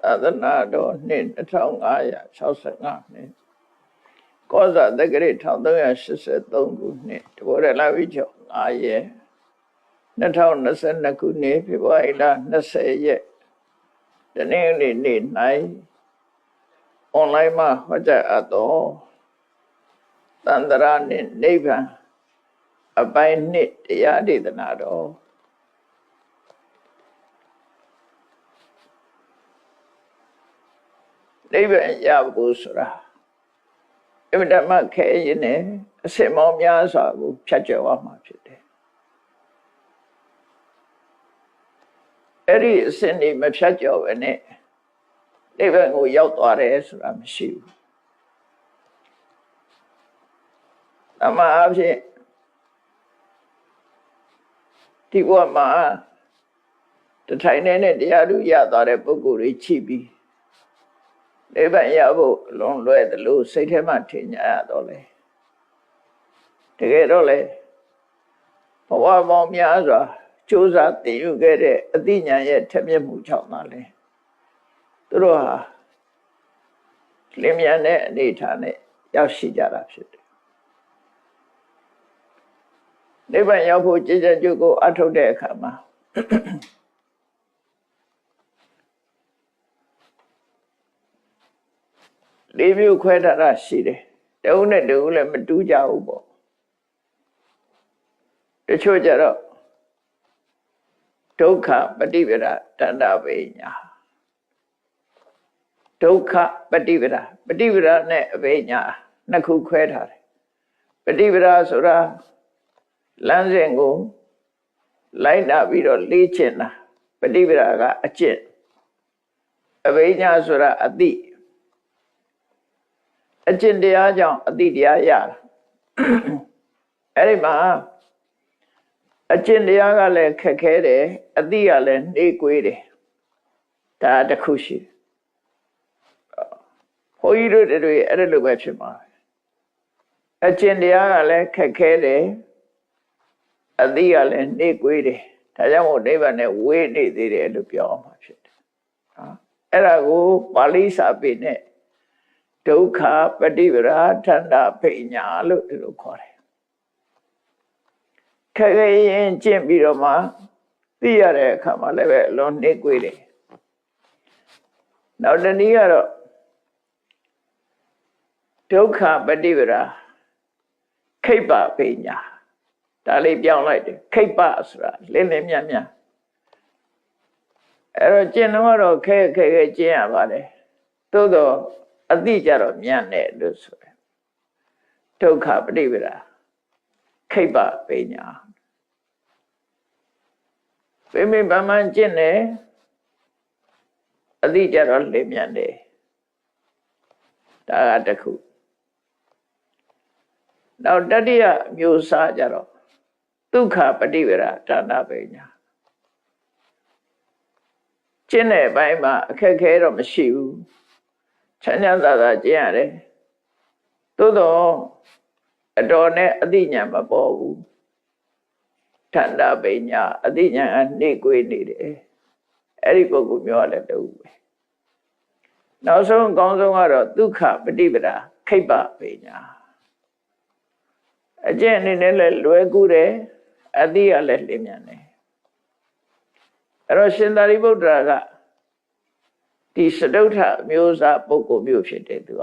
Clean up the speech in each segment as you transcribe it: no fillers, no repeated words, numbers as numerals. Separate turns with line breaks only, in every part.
သာသနာတော်နှစ်2565နှစ်ကောဇာတက္ကရာ1383ခုနှစ်တဘောရလဝိကျော်9ရက်2022ခုနှစ်ဖေဖော်ဝါရီလ20ရက်တနင်္ဂနွေနေ့၌အွန်လိုင်းမှာဟောကြားအပ်သောသန္တရာနှင့်နိဗ္ဗာန်အပိုင်းနှစ်တရားဒေသနာတော်နိဗ္ဗာန်ရဖို့ဆိုတာအမြဲတမ်းခဲရင်နဲ့အစင်မောင်းများစွာကိုဖြတ်ကျော်ရမှာဖြစ်တယ်အဲ့ဒီအစင်တွေမဖြတ်ကျော်ဘဲနဲ့နိဗ္ဗာန်ကိုရောက်သွားတယ်ဆိုတာမရှိဘူးအမှန်အဖြစ်ဒီဘဝမှာတထိုင်နဲ့တရားဓုရသွားတဲ့ပုဂ္ဂိုလ်တွေချိပြီးနိဗ္ဗာန်ရဖို့လွန်လွဲတယ်လို့စိတ်ထဲမှာထင်ကြရတော့လေတကယ်တော့လေဘဝပေါင်းများစွာကြိုးစားတည်ယူခဲ့တဲ့အသိဉာဏ်ရဲ့ထက်မြက်မှုကြောင့်ပါလေသူတို့ဟာလင်းမြန်တဲ့အနေအထားနဲ့ရောက်ရှိကြတာဖြစ်တယ်နိဗ္ဗာန်ရောက်ဖို့ကြည်ကြကြုတ်ကိုအထုတ်တဲ့အခါမှာလေးမျိုးခွဲထားတာရှိတယ်တဦးနဲ့တဦးလည်းမတူကြဘူးပေါ့တချို့ကြတော့ဒုက္ခပฏิပဒါတဏ္ဍဝိညာဒုက္ခပฏิပဒါနဲ့အဝိညာနှစ်ခုခွဲထားတယ်ပฏิပဒါဆိုတာလမ်းစဉ်ကိုလိုက်နာပြီးတော့လေ့ကျင့်တာပฏิပဒါကအကျင့်အဝိညာဆိုတာအသိအကျင့်တရားကြောင့်အသိတရားရတာအဲ့ဒီမှာအကျင့်တရားကလည်းခက်ခဲတယ်အသိကလည်းနှေးကွေးတယ်ဒါတစ်ခုရှိတယ်ဘုန်းကြီးတို့တွေအဲ့ဒါလိုပဲဖြစ်မှာအကျင့်တရားကလည်းခက်ခဲတယ်အသိကလည်းနှေးကွေးတယ်ဒါကြောင့်မို့နိဗ္ဗာန်နဲ့ဝေးနေသေးတယ်လို့ပြောအောင်မှာဖြစ်တယ်အဲ့ဒါကိုပါဠိစာပေနဲ့ဒုက္ခပฏิပဒါထန္တာပညာလို့ဒီလိုခေါ်တယ်ခက်ခဲရင်ကျင့်ပြီးတော့မှသိရတဲ့အခါမှာလည်းပဲအလွန်နှေးကွေးတယ်နောက်တနည်းကတော့ဒုက္ခပฏิပဒါခိပ္ပပညာဒါလေးပြောင်းလိုက်တယ်ခိပ္ပဆိုတာလင်းလင်းမြတ်မြတ်အဲ့တော့ကျင့်တော့ခဲကျင့်ရပါတယ်သို့တော့အတိကြတော့မြတ်တယ်လို့ဆိုတယ်ဒုက္ခပฏิပဒါခိပ္ပပညာပြင်းပန်းကျင့်တယ်အတိကြတော့လင်းမြတ်တယ်ဒါကတစ်ခုနောက်တတိယမျိုးစားကြတော့ဒုက္ခပฏิပဒါဌာနပညာကျင့်တဲ့ဘက်မှာအခက်ခဲတော့မရှိဘူးချမ်းသာသာကျင့်ရတယ်သို့တော့အတော်နဲ့အသိဉာဏ်မပေါ်ဘူးဌာနပညာအသိဉာဏ်ကနှေးကွေးနေတယ်အဲ့ဒီပုဂ္ဂိုလ်မျိုးကလည်းတူပဲနောက်ဆုံးအကောင်းဆုံးကတော့ဒုက္ခပฏิပဒါခိပ္ပပညာအကျင့်အနေနဲ့လည်းလွယ်ကူတယ်အသိကလည်းလင်းမြန်တယ်အဲ့တော့ရှင်သာရိပုတ္တရာကဒီစတုထမျိုးစားပုဂ္ဂိုလ်မျိုးဖြစ်တယ်သူက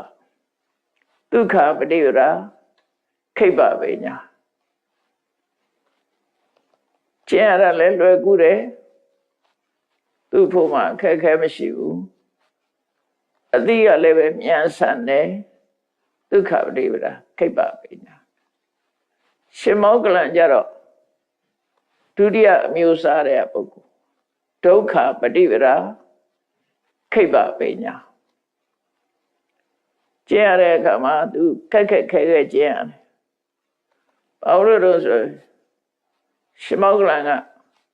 ဒုက္ခပฏิပဒါခိပ္ပပညာကျင့်ရတာလည်းလွယ်ကူတယ်သူ့ဖို့မှအခက်အခဲမရှိဘူးအသိကလည်းပဲမြန်ဆန်တယ်ဒုက္ခပฏิပဒါခိပ္ပပညာရှင်မောဂလန်ကြတော့ဒုတိယမျိုးစားတဲ့ပုဂ္ဂိုလ်ဒုက္ခပฏิပဒါခိပ္ပပညာကျင့်ရတဲ့အခါမှာသူခက်ခဲကျင့်ရတယ်ဘာလို့လဲဆိုရှင်မောဂလန်က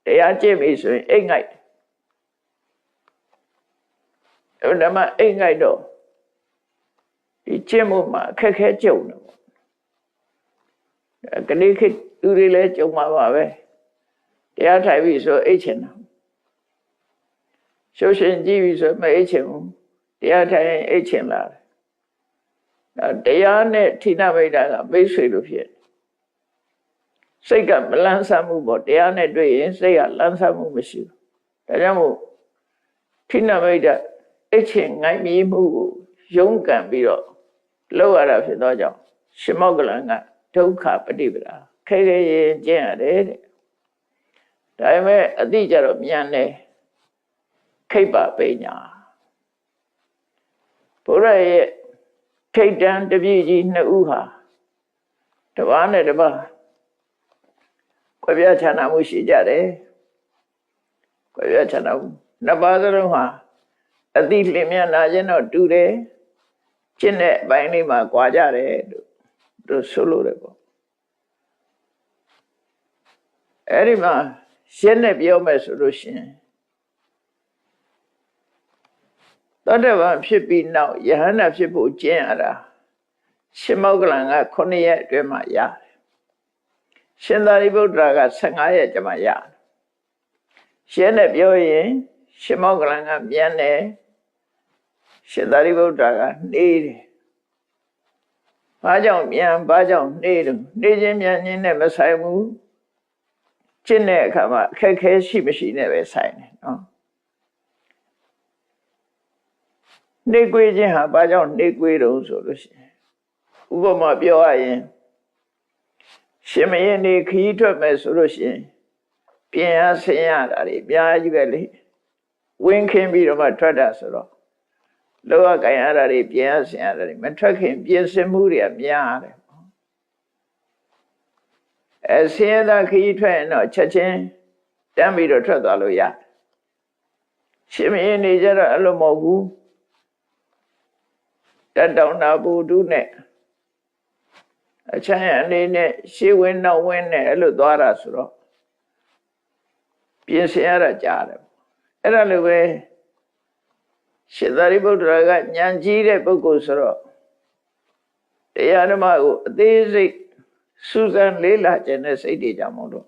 တရားကျင့်ပြီဆိုရင်အိတ်ငိုက်အဲ့ဒါမှအိတ်ငိုက်တော့ဒီကျင့်မှုမှာခက်ခဲကြုံတယ်ပေါ့ကနေ့ခေတ်သူတွေလည်းကြုံမှာပါပဲတရားထိုင်ပြီဆိုအိတ်ချင်တာ ရှုပ်ရှင်ကြည့်ပြီဆိုမအိတ်ချင်ဘူးတရားထိုင်အိတ်ချင်လာတယ်တရားနဲ့ဌိနမိတ်တာကမိတ်ဆွေလို့ဖြစ်စိတ်ကမလန်းဆန်းမှုပေါ့တရားနဲ့တွေ့ရင်စိတ်ကလန်းဆန်းမှုမရှိဘူးဒါကြောင့်မို့ဌိနမိတ်တာအိတ်ချင်ငိုင်းမြည်မှုကိုရုန်းကန်ပြီးတော့လောက်ရတာဖြစ်တော့ကြောင့်ရှင်မောက္ကလန်ကဒုက္ခပฏิပဒါခဲခဲရင်ကျင့်ရတယ်တဲ့ဒါပေမဲ့အတိကြတော့မြန်တယ်ခိဗ္ဗပိညာဘုရားရဲ့ထိတ်တန်းတပည့်ကြီးနှစ်ဦးဟာတပါးနဲ့တပါးကွဲပြားခြားနာမှုရှိကြတယ်ကွဲပြားခြားနာမှုနှစ်ပါးစလုံးဟာအတိလင်မြန်လာခြင်းတော့တူတယ်ကျင့်တဲ့အပိုင်းလေးမှာကြွာကြတယ်လို့ဆိုလို့တယ်ပေါ့အဲ့ဒီမှာရှင်းနဲ့ပြောမယ်ဆိုလို့ရှိရင်သောတပန်ဖြစ်ပြီးနောက်ယဟန္တာဖြစ်ဖို့ကျင့်ရတာရှင်မောက္ကလန်က9ရက်အတွင်းမှာရတယ်ရှင်သာရိပုတ္တရာက15ရက်ကျမှရတယ်ရှင်းနဲ့ပြောရင်ရှင်မောက္ကလန်ကမြန်တယ်ရှင်သာရိပုတ္တရာကနေတယ်ဘာကြောင့်မြန်ဘာကြောင့်နေတယ်နေခြင်းမြန်ခြင်းနဲ့မဆိုင်ဘူးကျင့်တဲ့အခါမှာအခက်အခဲရှိမရှိနဲ့ပဲဆိုင်တယ်နော်နေကွေးခြင်းဟာဘာကြောင့်နေကွေးတုံးဆိုလို့ရှိရင်ဥပမာပြောရရင်ရှင်မင်းနေခီးထွက်မယ်ဆိုလို့ရှိရင်ပြင်ရဆင်းရတာတွေအများကြီးပဲလေဝင်းခင်းပြီးတော့မှထွက်တာဆိုတော့လောကကိုင်ရတာတွေပြင်ရဆင်းရတာတွေမထွက်ခင်ပြင်ဆင်မှုတွေကများတယ်ဆင်းရဲတာခီးထွက်ရင်တော့ချက်ချင်းတန်းပြီးတော့ထွက်သွားလို့ရတယ်ရှင်မင်းနေကြတော့အဲ့လိုမဟုတ်ဘူးတတောင်နာဘူတုနဲ့အချမ်းအနေနဲ့ရှေးဝင်းနောက်ဝင်းနဲ့အဲ့လိုသွားတာဆိုတော့ပြင်ဆင်ရတာကြားတယ်အဲ့ဒါလိုပဲရှင်သာရိပုတ္တရာကဉာဏ်ကြီးတဲ့ပုဂ္ဂိုလ်ဆိုတော့တရားဓမ္မကိုအသေးစိတ်စူးစမ်းလေးလာခြင်းနဲ့စိတ်တွေကြောင့်မို့လို့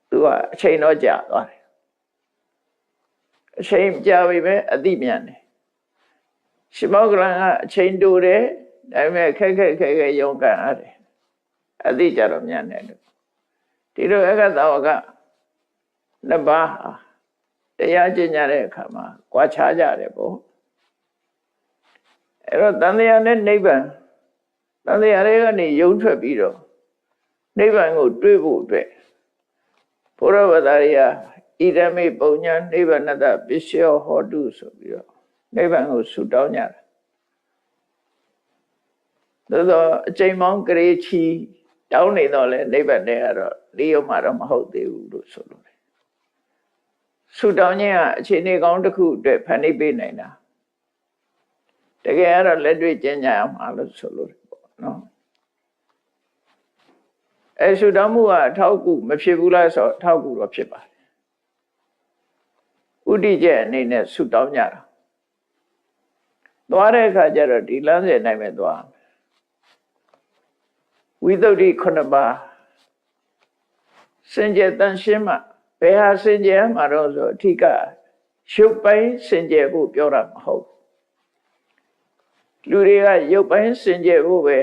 သူကအချိန်တော့ကြာသွားတယ်အချိန်ကြာပြီပဲအသိဉာဏ်တယ်ရှင်မောက္ကလန်ကအချိန်တိုတယ်ဒါပေမဲ့ခက်ခဲရုန်းကန်ရတယ်အသိကြတော့မြန်တယ်လို့ဒီလိုအက္ခသဝကနှစ်ပါးတရားကျင့်ကြတဲ့အခါမှာကြွားခြားကြတယ်ပေါ့အဲ့တော့တန်တရားနဲ့နိဗ္ဗာန်တန်တရားတွေကနေယုံထွက်ပြီးတော့နိဗ္ဗာန်ကိုတွေ့ဖို့အတွက်ဘုရားဗတာရိယဣဒမေပုံညာနိဗ္ဗာနတပစ္စယောဟောတုဆိုပြီးတော့နိဗ္ဗာန်ကိုဆုတောင်းကြတယ်သို့သောအချိန်မောင်းကလေးချီတောင်းနေတော့လဲနိဗ္ဗာန်နဲ့ကတော့လေးရုံမှတော့မဟုတ်သေးဘူးလို့ဆိုလို့တယ်ဆုတောင်းခြင်းကအခြေအနေကောင်းတစ်ခုအတွက်ဖန်တီးပေးနိုင်တာတကယ်ကတော့လက်တွေ့ကျင့်ကြရမှာလို့ဆိုလို့ပေါ့နော်ဆုတောင်းမှုကအထောက်အကူမဖြစ်ဘူးလားဆိုတော့အထောက်အကူတော့ဖြစ်ပါတယ်ဥဒိကျအနေနဲ့ဆုတောင်းကြတာသွားတဲ့အခါကျတော့ဒီလမ်းစဉ်နိုင်မဲ့သွားဝိသုဒ္ဓိ9ပါးစင်ကြယ်တန်ရှင်းမှဘယ်ဟာစင်ကြယ်မှာတော့ဆိုအထက်ကရုပ်ပိုင်းစင်ကြယ်ဖို့ပြောတာမဟုတ်လူတွေကရုပ်ပိုင်းစင်ကြယ်ဖို့ပဲ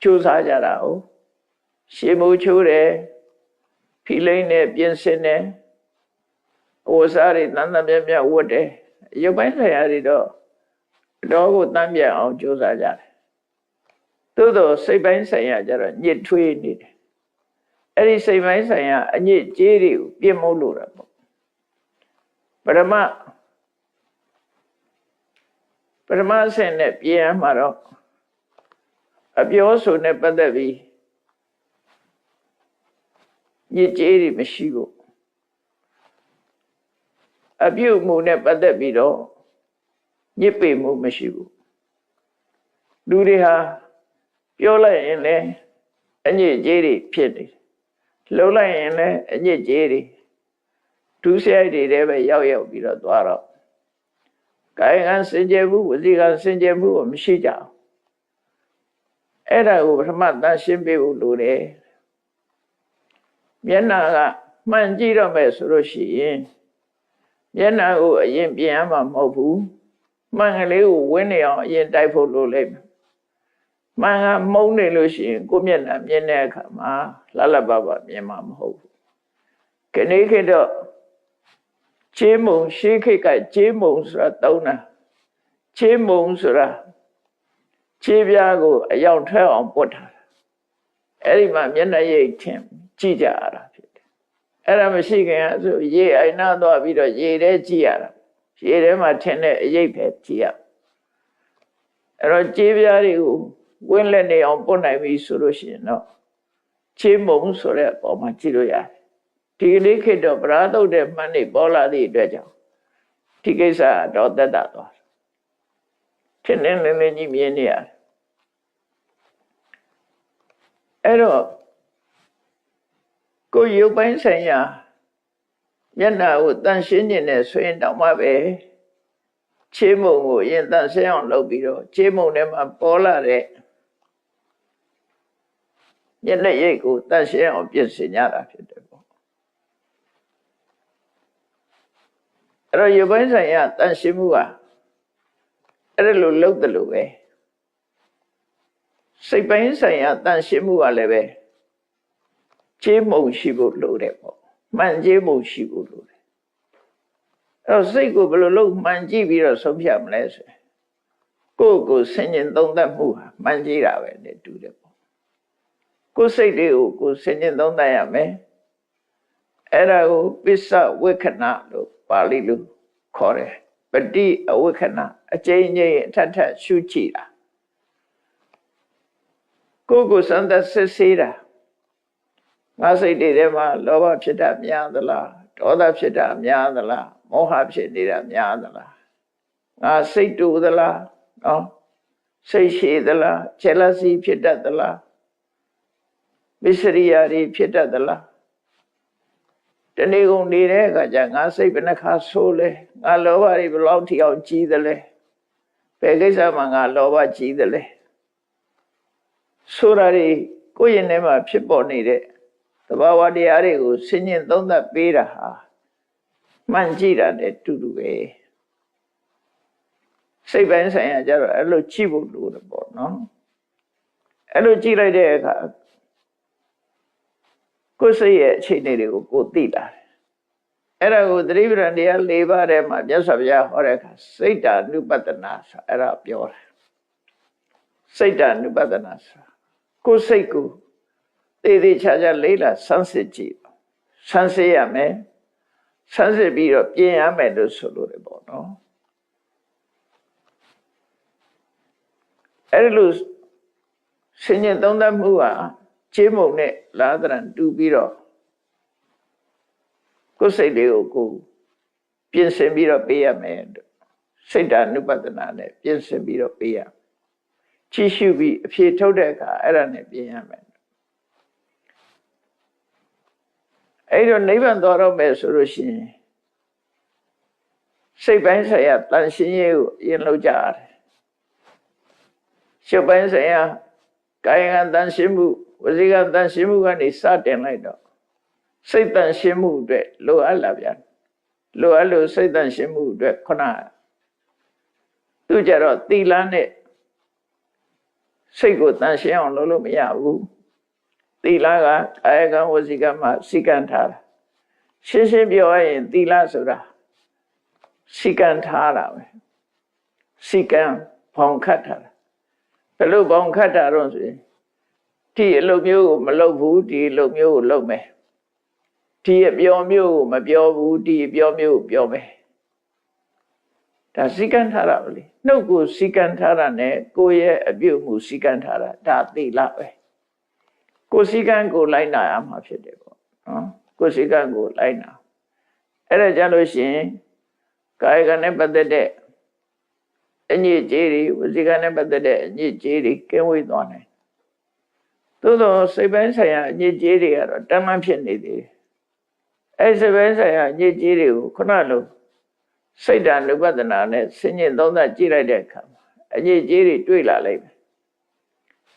ကြိုးစားကြတာဟုတ်ရှေးမိုးချိုးတယ်ဖိလိမ့်နဲ့ပြင်ဆင်တယ်ဝတ်စားတွေတန်တန်ပြတ်ပြတ်ဝတ်တယ်ရုပ်ပိုင်းဆိုင်ရာတွေတော့တော်ကိုတန်းပြတ်အောင်ကြိုးစားကြတယ်သို့တော့စိတ်ပိုင်းဆိုင်ရာကျတော့ညစ်ထွေးနေတယ်အဲ့ဒီစိတ်ပိုင်းဆိုင်ရာအညစ်ကြေးတွေကိုပြစ်မှုလို့တာပေါ့ပရမဆင့်နဲ့ပြင်ရမှာတော့အပြောဆိုနဲ့ပတ်သက်ပြီးညစ်ကြေးတွေမရှိဘူးအပြုမှုနဲ့ပတ်သက်ပြီးတော့ညစ်ပေမှုမရှိဘူးလူတွေဟာပြောလိုက်ရင်လည်းအညစ်အကြေးတွေဖြစ်နေလှုပ်လိုက်ရင်လည်းအညစ်အကြေးတွေဒုစရိုက်တွေတည်းပဲရောက်ပြီးတော့သွားတော့ကာယကံစင်ကြယ်မှုဝစီကံစင်ကြယ်မှုမရှိကြဘူးအဲ့ဒါကိုပထမတန်ရှင်းပေးဖို့လိုတယ်မျက်နှာကမှန်ကြည့်တော့မယ်ဆိုလို့ရှိရင် မျက်နှာကိုအရင်ပြင်ရမှာမဟုတ်ဘူးမှန်ကလေးကိုဝင်းနေအောင်အရင်တိုက်ဖို့လိုလိမ့်မယ်မှန်ကမှုန်းနေလို့ရှိရင်ကိုယ်မျက်နှာမြင်တဲ့အခါမှာလှလှပပမြင်မှာမဟုတ်ဘူးခဏခေတ်တော့ချေးမုံရှေးခေတ်ကချေးမုံဆိုတာသုံးတာချေးမုံဆိုတာခြေပြားကိုအယောင်ထွက်အောင်ပုတ်ထားတာအဲ့ဒီမှာမျက်နှာရိပ်ထင်ကြည့်ကြရတာဖြစ်တယ်အဲ့ဒါမရှိခင်ကဆိုရေအိုင်နာသွားပြီးတော့ရေထဲကြည့်ရတာရေထဲမှာထင်တဲ့အရိပ်ပဲကြည့်ရအဲ့တော့ခြေပြားတွေကိုဝင်းလက်နေအောင်ပုတ်နိုင်ပြီဆိုလို့ရှိရင်တော့ခြေမုံဆိုတဲ့အပေါ်မှာကြည့်လို့ရတယ်ဒီကနေ့ခေတ်တော့ဗราသုတ်တဲ့မှန်နေပေါ်လာသည့်အတွက်ကြောင့်ဒီကိစ္စတော့သက်သာသွားထင်နေနေကြီးမြင်နေရတယ်အဲ့တော့ကိုယ်ရုပ်ပိုင်းဆိုင်ရာမျက်နှာကိုတန်ရှင်းနေတဲ့ဆိုရင်တော့မှပဲခြေမုံကိုအရင်တန်ရှင်းအောင်လုပ်ပြီးတော့ခြေမုံထဲမှာပေါ်လာတဲ့မျက်နှာရိပ်ကိုတန်ရှင်းအောင်ပြင်ဆင်ကြတာဖြစ်တယ်ပေါ့အဲ့တော့ရုပ်ပိုင်းဆိုင်ရာတန်ရှင်းမှုကအဲ့လိုလုပ်တယ်လို့ပဲစိတ်ပိုင်းဆိုင်ရာတန်ရှင်းမှုကလည်းပဲခြေမုံရှိဖို့လိုတယ်ပေါ့မှန်ခြေမုံရှိဖို့လိုတယ်အဲ့တော့စိတ်ကိုဘယ်လိုလုပ်မှန်ကြည့်ပြီးတော့ဆုံးဖြတ်မလဲဆိုကိုယ့်ကိုဆင်ញင်သုံးသပ်မှုဟာမှန်ကြည့်တာပဲနဲ့တူတယ်ပေါ့ကိုယ်စိတ်တွေကိုကိုယ်ဆင်ញင်သုံးသပ်ရမယ်အဲ့ဒါကိုပစ္စဝေခဏလို့ပါဠိလိုခေါ်တယ်ပฏิအဝေခဏအကျဉ်းချင်းအထက်ထက်ရှုကြည့်တာကိုယ်ကိုစမ်းသပ်စစ်ဆေးတာငါစိတ်တွေထဲမှာလောဘဖြစ်တာများသလားဒေါသဖြစ်တာများသလားမောဟဖြစ်နေတာများသလားငါစိတ်တူသလားနော်စိတ်ရှိသလား jealousy ဖြစ်တတ်သလားမစ္စရိယာတွေဖြစ်တတ်သလားတနေ့ကုန်နေတဲ့အခါကျငါစိတ်ဘယ်နှခါဆိုးလဲငါလောဘတွေဘယ်လောက်ထိအောင်ကြီးသလဲဘယ်ကိစ္စမှာငါလောဘကြီးသလဲဆိုတာတွေကိုယ့်ရင်ထဲမှာဖြစ်ပေါ်နေတဲ့သဘာဝတရားတွေကိုဆင်ញင်သုံးသပ်ပေးတာဟာမှန်ကြည့်တာနဲ့တူတူပဲစိတ်ပိုင်းဆိုင်ရာကျတော့အဲ့လိုကြည့်ဖို့လိုတယ်ပေါ့နော်အဲ့လိုကြည့်လိုက်တဲ့အခါကိုယ်စိတ်ရဲ့အခြေအနေတွေကိုကိုယ်သိလာတယ်အဲ့ဒါကိုသတိပဋ္ဌာန်တရား၄ပါးထဲမှာမြတ်စွာဘုရားဟောတဲ့အခါစိတ်တ ानु ပတနာဆိုအဲ့ဒါပြောတယ်စိတ်တ ानु ပတနာဆိုကိုယ်စိတ်ကိုသေသေးချာချာလေးလာဆန်းစစ်ကြည့်ဆန်းစစ်ရမယ်ဆန်းစစ်ပြီးတော့ပြင်ရမယ်လို့ဆိုလို့တယ်ပေါ့နော်အဲ့လိုဆင်ញင်သုံးသပ်မှုဟာခြေမုံနဲ့လာသရံတူပြီးတော့ကိုယ်စိတ်လေးကိုကိုပြင်ဆင်ပြီးတော့ပေးရမယ်စိတ်ဓာတ် ानु ပတနာနဲ့ပြင်ဆင်ပြီးတော့ပေးရကြည့်ရှုပြီးအဖြေထုတ်တဲ့အခါအဲ့ဒါနဲ့ပြင်ရမယ်အဲ့တော့နိဗ္ဗာန်သွားတော့မယ်ဆိုလို့ရှိရင်စိတ်ပိုင်းဆိုင်ရာတန်ရှင်းရေးကိုအရင်လုပ်ကြရတယ်ရုပ်ပိုင်းဆိုင်ရာကာယကတန်ရှင်းမှုဝစီကတန်ရှင်းမှုကနေစတင်လိုက်တော့စိတ်တန်ရှင်းမှုအတွက်လိုအပ်လာပြန်လိုအပ်လို့စိတ်တန်ရှင်းမှုအတွက်ခုနသူကြတော့သီလနဲ့စိတ်ကိုတန်ရှင်းအောင်လုပ်လို့မရဘူးသီလကကာယကဝစီကမှာစိကံထားတာရှင်းရှင်းပြောရရင်သီလဆိုတာစိကံထားတာပဲစိကံဖောင်ခတ်ထားတာဘယ်လိုဖောင်ခတ်တာတော့ဆိုရင်ဒီအလုပ်မျိုးကိုမလုပ်ဘူးဒီအလုပ်မျိုးကိုလုပ်မယ်ဒီအပြောမျိုးကိုမပြောဘူးဒီအပြောမျိုးကိုပြောမယ်ဒါစိကံထားတာလေနှုတ်ကိုစိကံထားတာနဲ့ကိုယ့်ရဲ့အပြုအမူစိကံထားတာဒါသီလပဲကိုယ်စိကံကိုလိုက်နာရမှာဖြစ်တယ်ပေါ့နော်ကိုယ်စိကံကိုလိုက်နာအဲ့ဒါကြလို့ရှိရင်ကာယကံနဲ့ပတ်သက်တဲ့အညစ်အကြေးတွေဝစီကံနဲ့ပတ်သက်တဲ့အညစ်အကြေးတွေကင်းဝေးသွားနိုင်သို့သောစိတ်ပိုင်းဆိုင်ရာအညစ်အကြေးတွေကတော့တမ်းမှဖြစ်နေသေးတယ်အဲ့စိတ်ပိုင်းဆိုင်ရာအညစ်အကြေးတွေကိုခုနလိုစိတ်ဓာတ် ानु ပတနာနဲ့ဆင်ញင်သုံးသပ်ကြည့်လိုက်တဲ့အခါမှာအညစ်အကြေးတွေတွေ့လာလိမ့်မယ်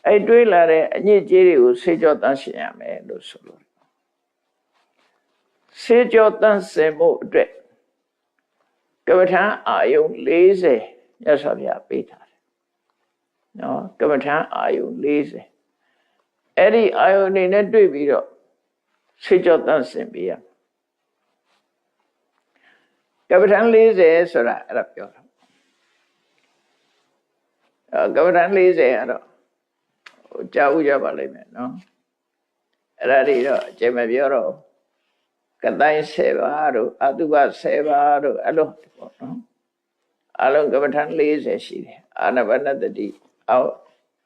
အဲ့တွေးလာတဲ့အညစ်အကြေးတွေကိုဆေးကြောတန်းရှင်းရမယ်လို့ဆိုလို့ဆေးကြောတန်းစင်မှုအတွက် ကမ္မထာအာယုံ40မြတ်စွာဘုရားပေးထားတယ်နော်ကမ္မထာအာယုံ40အဲ့ဒီအာယုံနေနဲ့တွေ့ပြီးတော့ဆေးကြောတန့်စင်ပေးရကမ္မထာ40ဆိုတာအဲ့ဒါပြောတာကမ္မထာ40အဲ့တော့ကြားဥကြပါလိမ့်မယ်နော်အဲ့ဒါတွေတော့အကျယ်မပြောတော့ကတိုင်း7ပါးတို့အတုပ7ပါးတို့အဲ့လိုပေါ့နော်အလုံးကမ္မထာ40ရှိတယ်အာနာပါနတတိ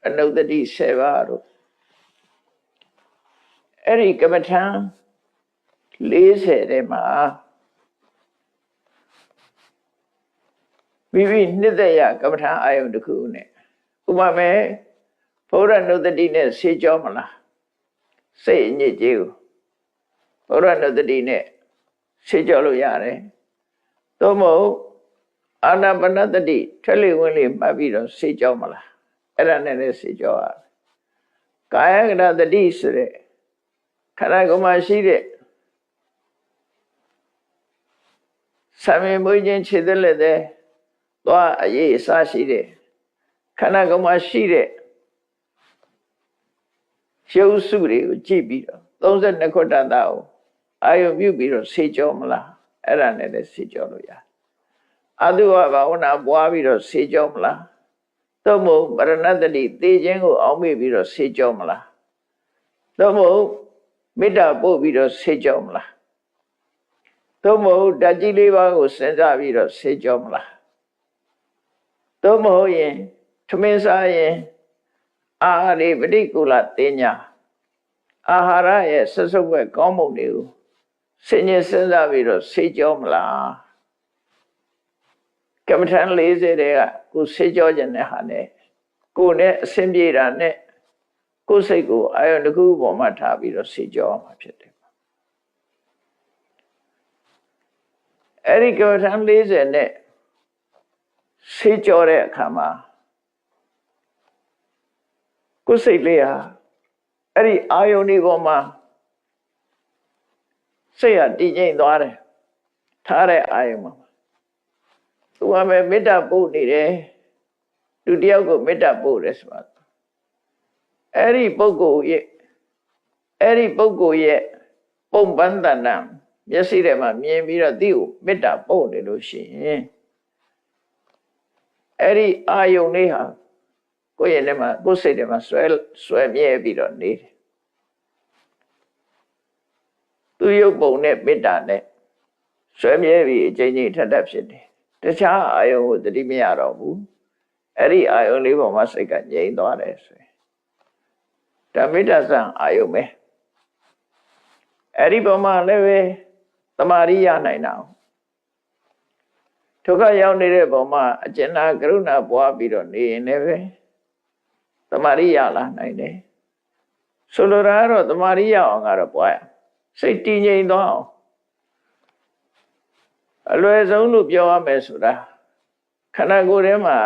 အနုတ္တိ7ပါးတို့အဲ့ဒီကမ္မထာ40ထဲမှာမိမိနှစ်သက်ရကမ္မထာအာယုန်တစ်ခုနဲ့ဥပမာဘုရားနုတ္တိနဲ့ဆေးကြောမလားစိတ်အညစ်အကြေးကိုဘုရားနုတ္တိနဲ့ဆေးကြောလို့ရတယ်သို့မဟုတ်အာနာပါနတတိထွက်လေဝင်လေမှတ်ပြီးတော့ဆေးကြောမလားအဲ့ဒါနဲ့လည်းဆေးကြောရတယ်ကာယကရတတိဆိုတဲ့ခန္ဓာကိုယ်မှာရှိတဲ့ဆံမေမွေးခြင်းခြေသက်လက်တဲ့သွားအရေးအစရှိတဲ့ခန္ဓာကိုယ်မှာရှိတဲ့ရုပ်စုတွေကိုကြည့်ပြီးတော့32ခုတ္တတာကိုအာယုပြုပြီးတော့ဆေးကြောမလားအဲ့ဒါနဲ့လည်းဆေးကြောလို့ရတယ်အတုဝဘာဝနာပွားပြီးတော့ဆေးကြောမလားသို့မဟုတ်ပရဏတ္တိသေခြင်းကိုအောက်မေ့ပြီးတော့ဆေးကြောမလားသို့မဟုတ်မေတ္တာပို့ပြီးတော့ဆေးကြောမလားသို့မဟုတ်ဓာတ်ကြီး၄ပါးကိုစဉ်းစားပြီးတော့ဆေးကြောမလားသို့မဟုတ်ရင်ထမင်းစားရင်အာဟာရပฏิကူလတင်ညာအာဟာရရဲ့ဆက်စုပ်ဝဲကောင်းမွန်တွေကိုစဉ်းကျင်စဉ်းစားပြီးတော့ဆေးကြောမလားကမ္မထာ40တဲ့ကကိုဆေးကြောခြင်းနဲ့ဟာနဲ့ကိုနဲ့အဆင်ပြေတာနဲ့ကိုယ်စိတ်ကိုအာယုန်တစ်ခုပေါ်မှာထားပြီးတော့ဆေးကြောမှာဖြစ်တယ်အဲ့ဒီကမ္မထာ40နဲ့ဆေးကြောတဲ့အခါမှာကိုယ်စိတ်လေးဟာအဲ့ဒီအာယုန်ဒီပေါ်မှာစိတ်ဟာတည်ငြိမ်သွားတယ်ထားတဲ့အာယုန်မှာသူကပဲမေတ္တာပို့နေတယ်လူတယောက်ကိုမေတ္တာပို့တယ်ဆိုတာအဲ့ဒီပုဂ္ဂိုလ်ရဲ့ပုံပန်းတဏ္ဍမျက်စိထဲမှာမြင်ပြီးတော့သူ့ကိုမေတ္တာပို့နေလို့ရှိရင်အဲ့ဒီအာယုန်လေးဟာကိုယ့်ရဲ့ထဲမှာကိုယ်စိတ်ထဲမှာဆွဲမြဲပြီးတော့နေတယ်သူရုပ်ပုံနဲ့မေတ္တာနဲ့ဆွဲမြဲပြီးအချိန်ချင်းထပ်ထပ်ဖြစ်တယ်တခြားအာယုန်ကိုသတိမရတော့ဘူးအဲ့ဒီအာယုန်လေးပေါ်မှာစိတ်ကငြိမ်သွားတယ်ဆိုရင်ဒါမေတ္တာဆံအာယုန်ပဲအဲ့ဒီပေါ်မှာလည်းပဲတမာရိရနိုင်တာဒုက္ခရောက်နေတဲ့ပုံမှာအကျဉ်းနာကရုဏာပွားပြီးတော့နေရင်လည်းပဲတမာရိရလာနိုင်တယ်ဆိုလိုတာကတော့တမာရိရအောင်ကတော့ပွားရစိတ်တည်ငြိမ်သွားအောင်အလွယ်ဆုံးလို့ပြောရမယ်ဆိုတာခန္ဓာကိုယ်ထဲမှာ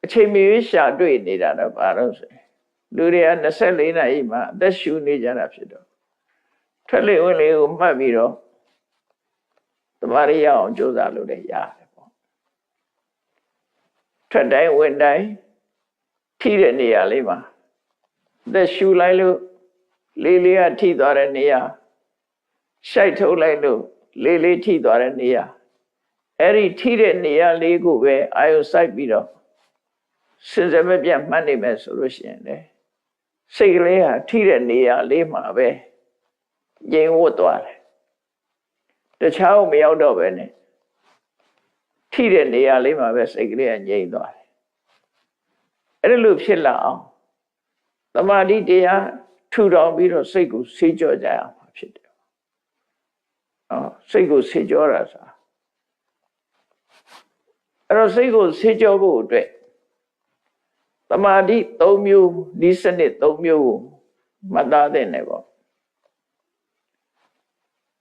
အချိန်မီရှာတွေ့နေတာတော့ဘာလို့ဆိုလူတွေက24နာရီမှာအသက်ရှူနေကြတာဖြစ်တော့ထွက်လေဝင်လေကိုမှတ်ပြီးတော့တမာရိရအောင်ကြိုးစားလို့လည်းရတယ်ပေါ့ထွက်တိုင်းဝင်တိုင်းထိတဲ့နေရာလေးမှာအသက်ရှူလိုက်လို့လေးလေးကထိသွားတဲ့နေရာရှိုက်ထုတ်လိုက်လို့လေးလေးထိသွားတဲ့နေရာအဲ့ဒီထိတဲ့နေရာလေးကိုပဲအာယုစိုက်ပြီးတော့စဉ်စမပြတ်မှတ်နေမယ်ဆိုလို့ရှိရင်လေစိတ်ကလေးဟာထိတဲ့နေရာလေးမှာပဲငြိမ်ဝတ်သွားတယ်တခြားမရောက်တော့ပဲနဲ့ထိတဲ့နေရာလေးမှာပဲစိတ်ကလေးကငြိမ်သွားတယ်အဲ့ဒါလို့ဖြစ်လာအောင်သမာဓိတရားထူထောင်ပြီးတော့စိတ်ကိုဆေးကြောကြရမှာဖြစ်တယ်စိတ်ကိုဆေးကြောတာဆိုတာအဲ့တော့စိတ်ကိုဆေးကြောဖို့အတွက်သမာဓိ3မျိုးဒီစနစ်3မျိုးကိုမှတ်သားသင့်တယ်ပေါ့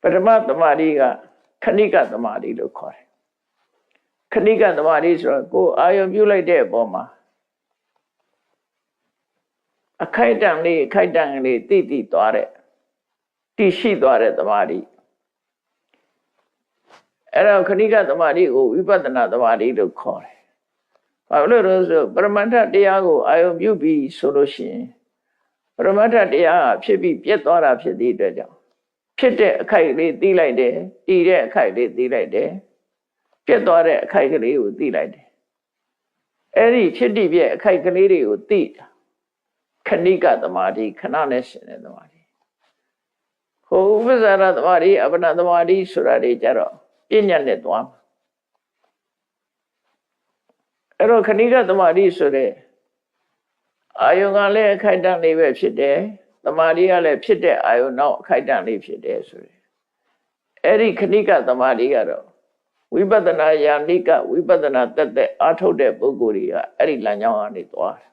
ပထမသမာဓိကခဏိကသမာဓိလို့ခေါ်တယ်ခဏိကသမာဓိဆိုတော့ကိုယ်အာယုံပြုလိုက်တဲ့အပေါ်မှာအခိုက်အတန့်လေးတိသွားတဲ့တည်ရှိသွားတဲ့သမာဓိ အဲ့တော့ခဏိကသမာဓိကိုဝိပဿနာသမာဓိလို့ခေါ်တယ်ဘာလို့လဲဆိုပရမတ္ထတရားကိုအာယုံပြုပြီးဆိုလို့ရှိရင်ပရမတ္ထတရားဖြစ်ပြီးပြတ်သွားတာဖြစ်သည့်အတွက်ကြောင့်ဖြစ်တဲ့အခိုက်လေးသိလိုက်တယ်တည်တဲ့အခိုက်လေးသိလိုက်တယ်ပြတ်သွားတဲ့အခိုက်ကလေးကိုသိလိုက်တယ်အဲ့ဒီဖြစ်တည်ပြက်အခိုက်ကလေးတွေကိုသိတာခဏိကသမာဓိခဏနဲ့ရှင်တဲ့သမာဓိဟိုဥပ္ပဇာရသမာဓိအပ္ပနာသမာဓိဆိုတာတွေကြတော့ပညာနဲ့သွားမှာအဲ့တော့ခဏိကသမာဓိဆိုတဲ့အာယုံကလည်းအခိုက်အတန့်လေးပဲဖြစ်တယ်သမာဓိကလည်းဖြစ်တဲ့အာယုံနောက်အခိုက်အတန့်လေးဖြစ်တယ်ဆိုတယ်အဲ့ဒီခဏိကသမာဓိကတော့ဝိပဿနာယာနိကဝိပဿနာတက်တဲ့အာထုတ်တဲ့ပုဂ္ဂိုလ်တွေကအဲ့ဒီလမ်းကြောင်းကနေသွားတယ်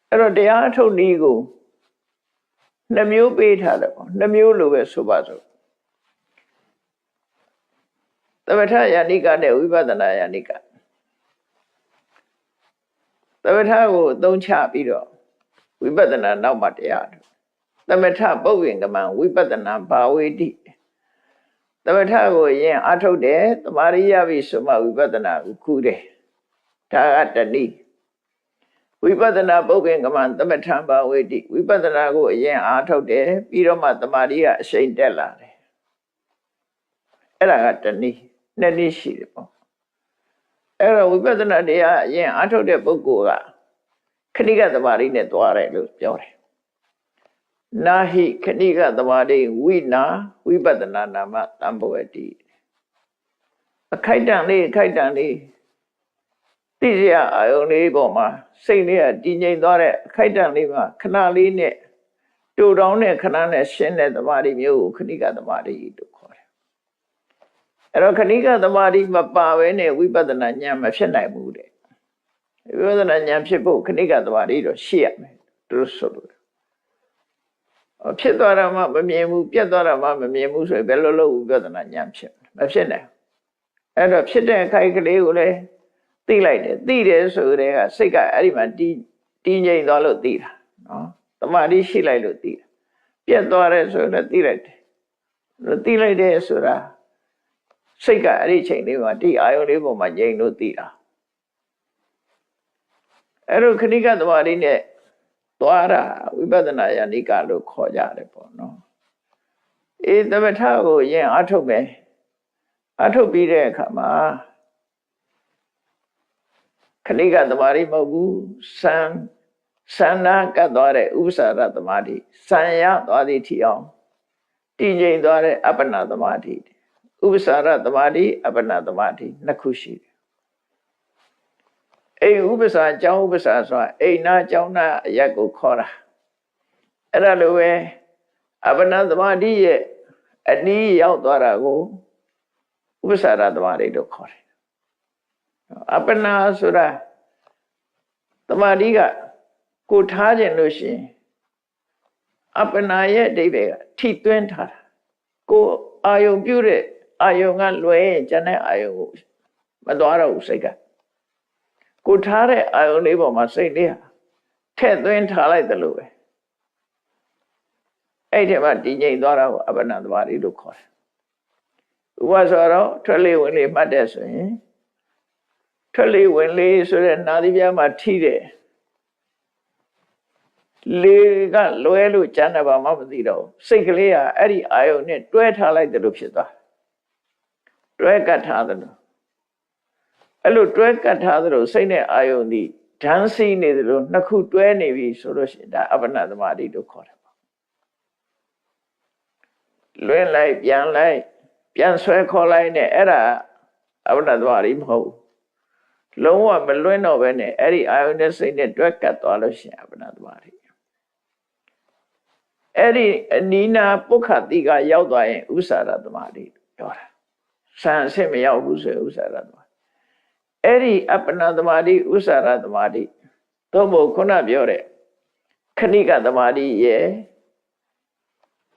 အဲ့တော့တရားအထုတ်နည်းကိုနှမျိုးပေးထားတယ်ပေါ့နှမျိုးလိုပဲဆိုပါစို့သမထယာနိကနဲ့ဝိပဿနာယာနိကသမထကိုအသုံးချပြီးတော့ဝိပဿနာနောက်မှတရားသမထပုဗ္ဗင်္ဂမံဝိပဿနာဘာဝေတိသမထကိုအရင်အထုတ်တယ်သမာဓိရပြီဆိုမှဝိပဿနာကိုကူးတယ်ဒါကတဏှိဝိပဿနာပုဗ္ဗင်္ဂမံသမထဘာဝေတိဝိပဿနာကိုအရင်အထုတ်တယ်ပြီးတော့မှသမာဓိကအရှိန်တက်လာတယ်အဲ့ဒါကတဏှိနှစ်နည်းရှိတယ်ပေါ့အဲ့တော့ဝိပဿနာတရားအရင်အထုတ်တဲ့ပုဂ္ဂိုလ်ကခဏိကသမာဓိနဲ့သွားတယ်လို့ပြောတယ်နာဟိခဏိကသမာဓိဝိနာဝိပဿနာနာမတံဘဝတိအခိုက်တန့်လေးသိစရာအာယုန်လေးပေါ်မှာစိတ်လေးကတည်ငြိမ်သွားတဲ့အခိုက်တန့်လေးမှာခဏလေးနဲ့တူတောင်းတဲ့ခဏနဲ့ရှင်းတဲ့သမာဓိမျိုးကိုခဏိကသမာဓိလို့ခေါ်တယ်အဲ့တော့ခဏိကသမာဓိမပါဘဲနဲ့ဝိပဿနာဉာဏ်မဖြစ်နိုင်ဘူးတဲ့ဝိပဿနာဉာဏ်ဖြစ်ဖို့ခဏိကသမာဓိတော့ရှိရမယ်သူတို့ဆိုလို့ဖြစ်သွားတာမှမမြင်ဘူးပြတ်သွားတာမှမမြင်ဘူးဆိုရင်ဘယ်လိုလုပ်ဝိပဿနာဉာဏ်ဖြစ်မဖြစ်နိုင်အဲ့တော့ဖြစ်တဲ့အခိုက်ကလေးကိုလည်းသိလိုက်တယ်သိတယ်ဆိုတဲ့ကစိတ်ကအဲ့ဒီမှာတည်ငြိမ်သွားလို့သိတာနော်သမာဓိရှိလိုက်လို့သိတာပြတ်သွားတယ်ဆိုတော့သိလိုက်တယ်သိလိုက်တယ်ဆိုတာစိတ်ကအဲ့ဒီချိန်လေးမှာဒီအာယုံလေးပေါ်မှာငြိမ်လို့သိတာအဲ့လိုခဏိကသမာဓိနဲ့သွားတာဝိပဿနာယာနိကလို့ခေါ်ကြတယ်ပေါ့နော်သမထကိုအရင်အထုတ်မယ်အထုတ်ပြီးတဲ့အခါမှာခဏိကသမာဓိမဟုတ်ဘူးစံနာကတ်သွားတဲ့ဥပ္ပစာရသမာဓိစံရသွားသည့်ထီအောင်တည်ငြိမ်သွားတဲ့အပ္ပနာသမာဓိဥပ္ပစာရသမာဓိအပ္ပနာသမာဓိနှစ်ခုရှိတယ်အိမ်ဥပ္ပစာအကြောင်းဥပ္ပစာဆိုတာအိမ်နာအကြောင်းနာအရက်ကိုခေါ်တာအဲ့ဒါလိုပဲအပ္ပနာသမာဓိရဲ့အနည်းရောက်သွားတာကိုဥပ္ပစာရသမာဓိလို့ခေါ်တယ်အပ္ပနာဆိုတာသမာဓိကကိုထားခြင်းလို့ရှိရင်အပ္ပနာရဲ့အဓိပ္ပာယ်ကထိသွင်းထားတာကိုအာယုံပြုတဲ့အာယုံကလွယ်ရင်ကျန်တဲ့အာယုံကိုမသွားတော့ဘူးစိတ်ကကိုထားတဲ့အာယုန်လေးပေါ်မှာစိတ်လေးဟာထည့်သွင်းထားလိုက်တယ်လို့ပဲအဲ့ဒီမှာတည်ငြိမ်သွားတာကိုအပ္ပနာသမာဓိလို့ခေါ်တယ်ဥပမာဆိုတော့ထွက်လေဝင်လေမှတ်တဲ့ဆိုရင်ထွက်လေဝင်လေဆိုတဲ့နာသီပြားမှာထိတဲ့လေကလွဲလို့ကျန်တယ်ဘာမှမသိတော့စိတ်ကလေးကအဲ့ဒီအာယုန်နဲ့တွဲထားလိုက်တယ်လို့ဖြစ်သွားတွဲကပ်ထားတယ်လို့အဲ့လိုတွဲကပ်ထားသလိုစိတ်နဲ့အာယုန်ဒီဓာန်စီနေသလိုနှစ်ခုတွဲနေပြီဆိုလို့ရှိရင်ဒါအပ္ပနာသမာဓိလို့ခေါ်တယ်ပေါ့လွဲလိုက်ပြန်ဆွဲခေါ်လိုက်နဲ့အဲ့ဒါအပ္ပနာသမာဓိမဟုတ်လုံးဝမလွဲတော့ဘဲနဲ့အဲ့ဒီအာယုန်နဲ့စိတ်နဲ့တွဲကပ်သွားလို့ရှိရင်အပ္ပနာသမာဓိအဲ့ဒီအနိနာပုခ္ခတိကရောက်သွားရင်ဥစ္စာရသမာဓိပြောတာဆံအဆင့်မရောက်ဘူးဆိုဥစ္စာရသမာဓိအဲ့ဒီအပ္ပနာသမာဓိဥစ္စာရသမာဓိသို့မဟုတ်ခုနပြောတဲ့ခဏိကသမာဓိရဲ့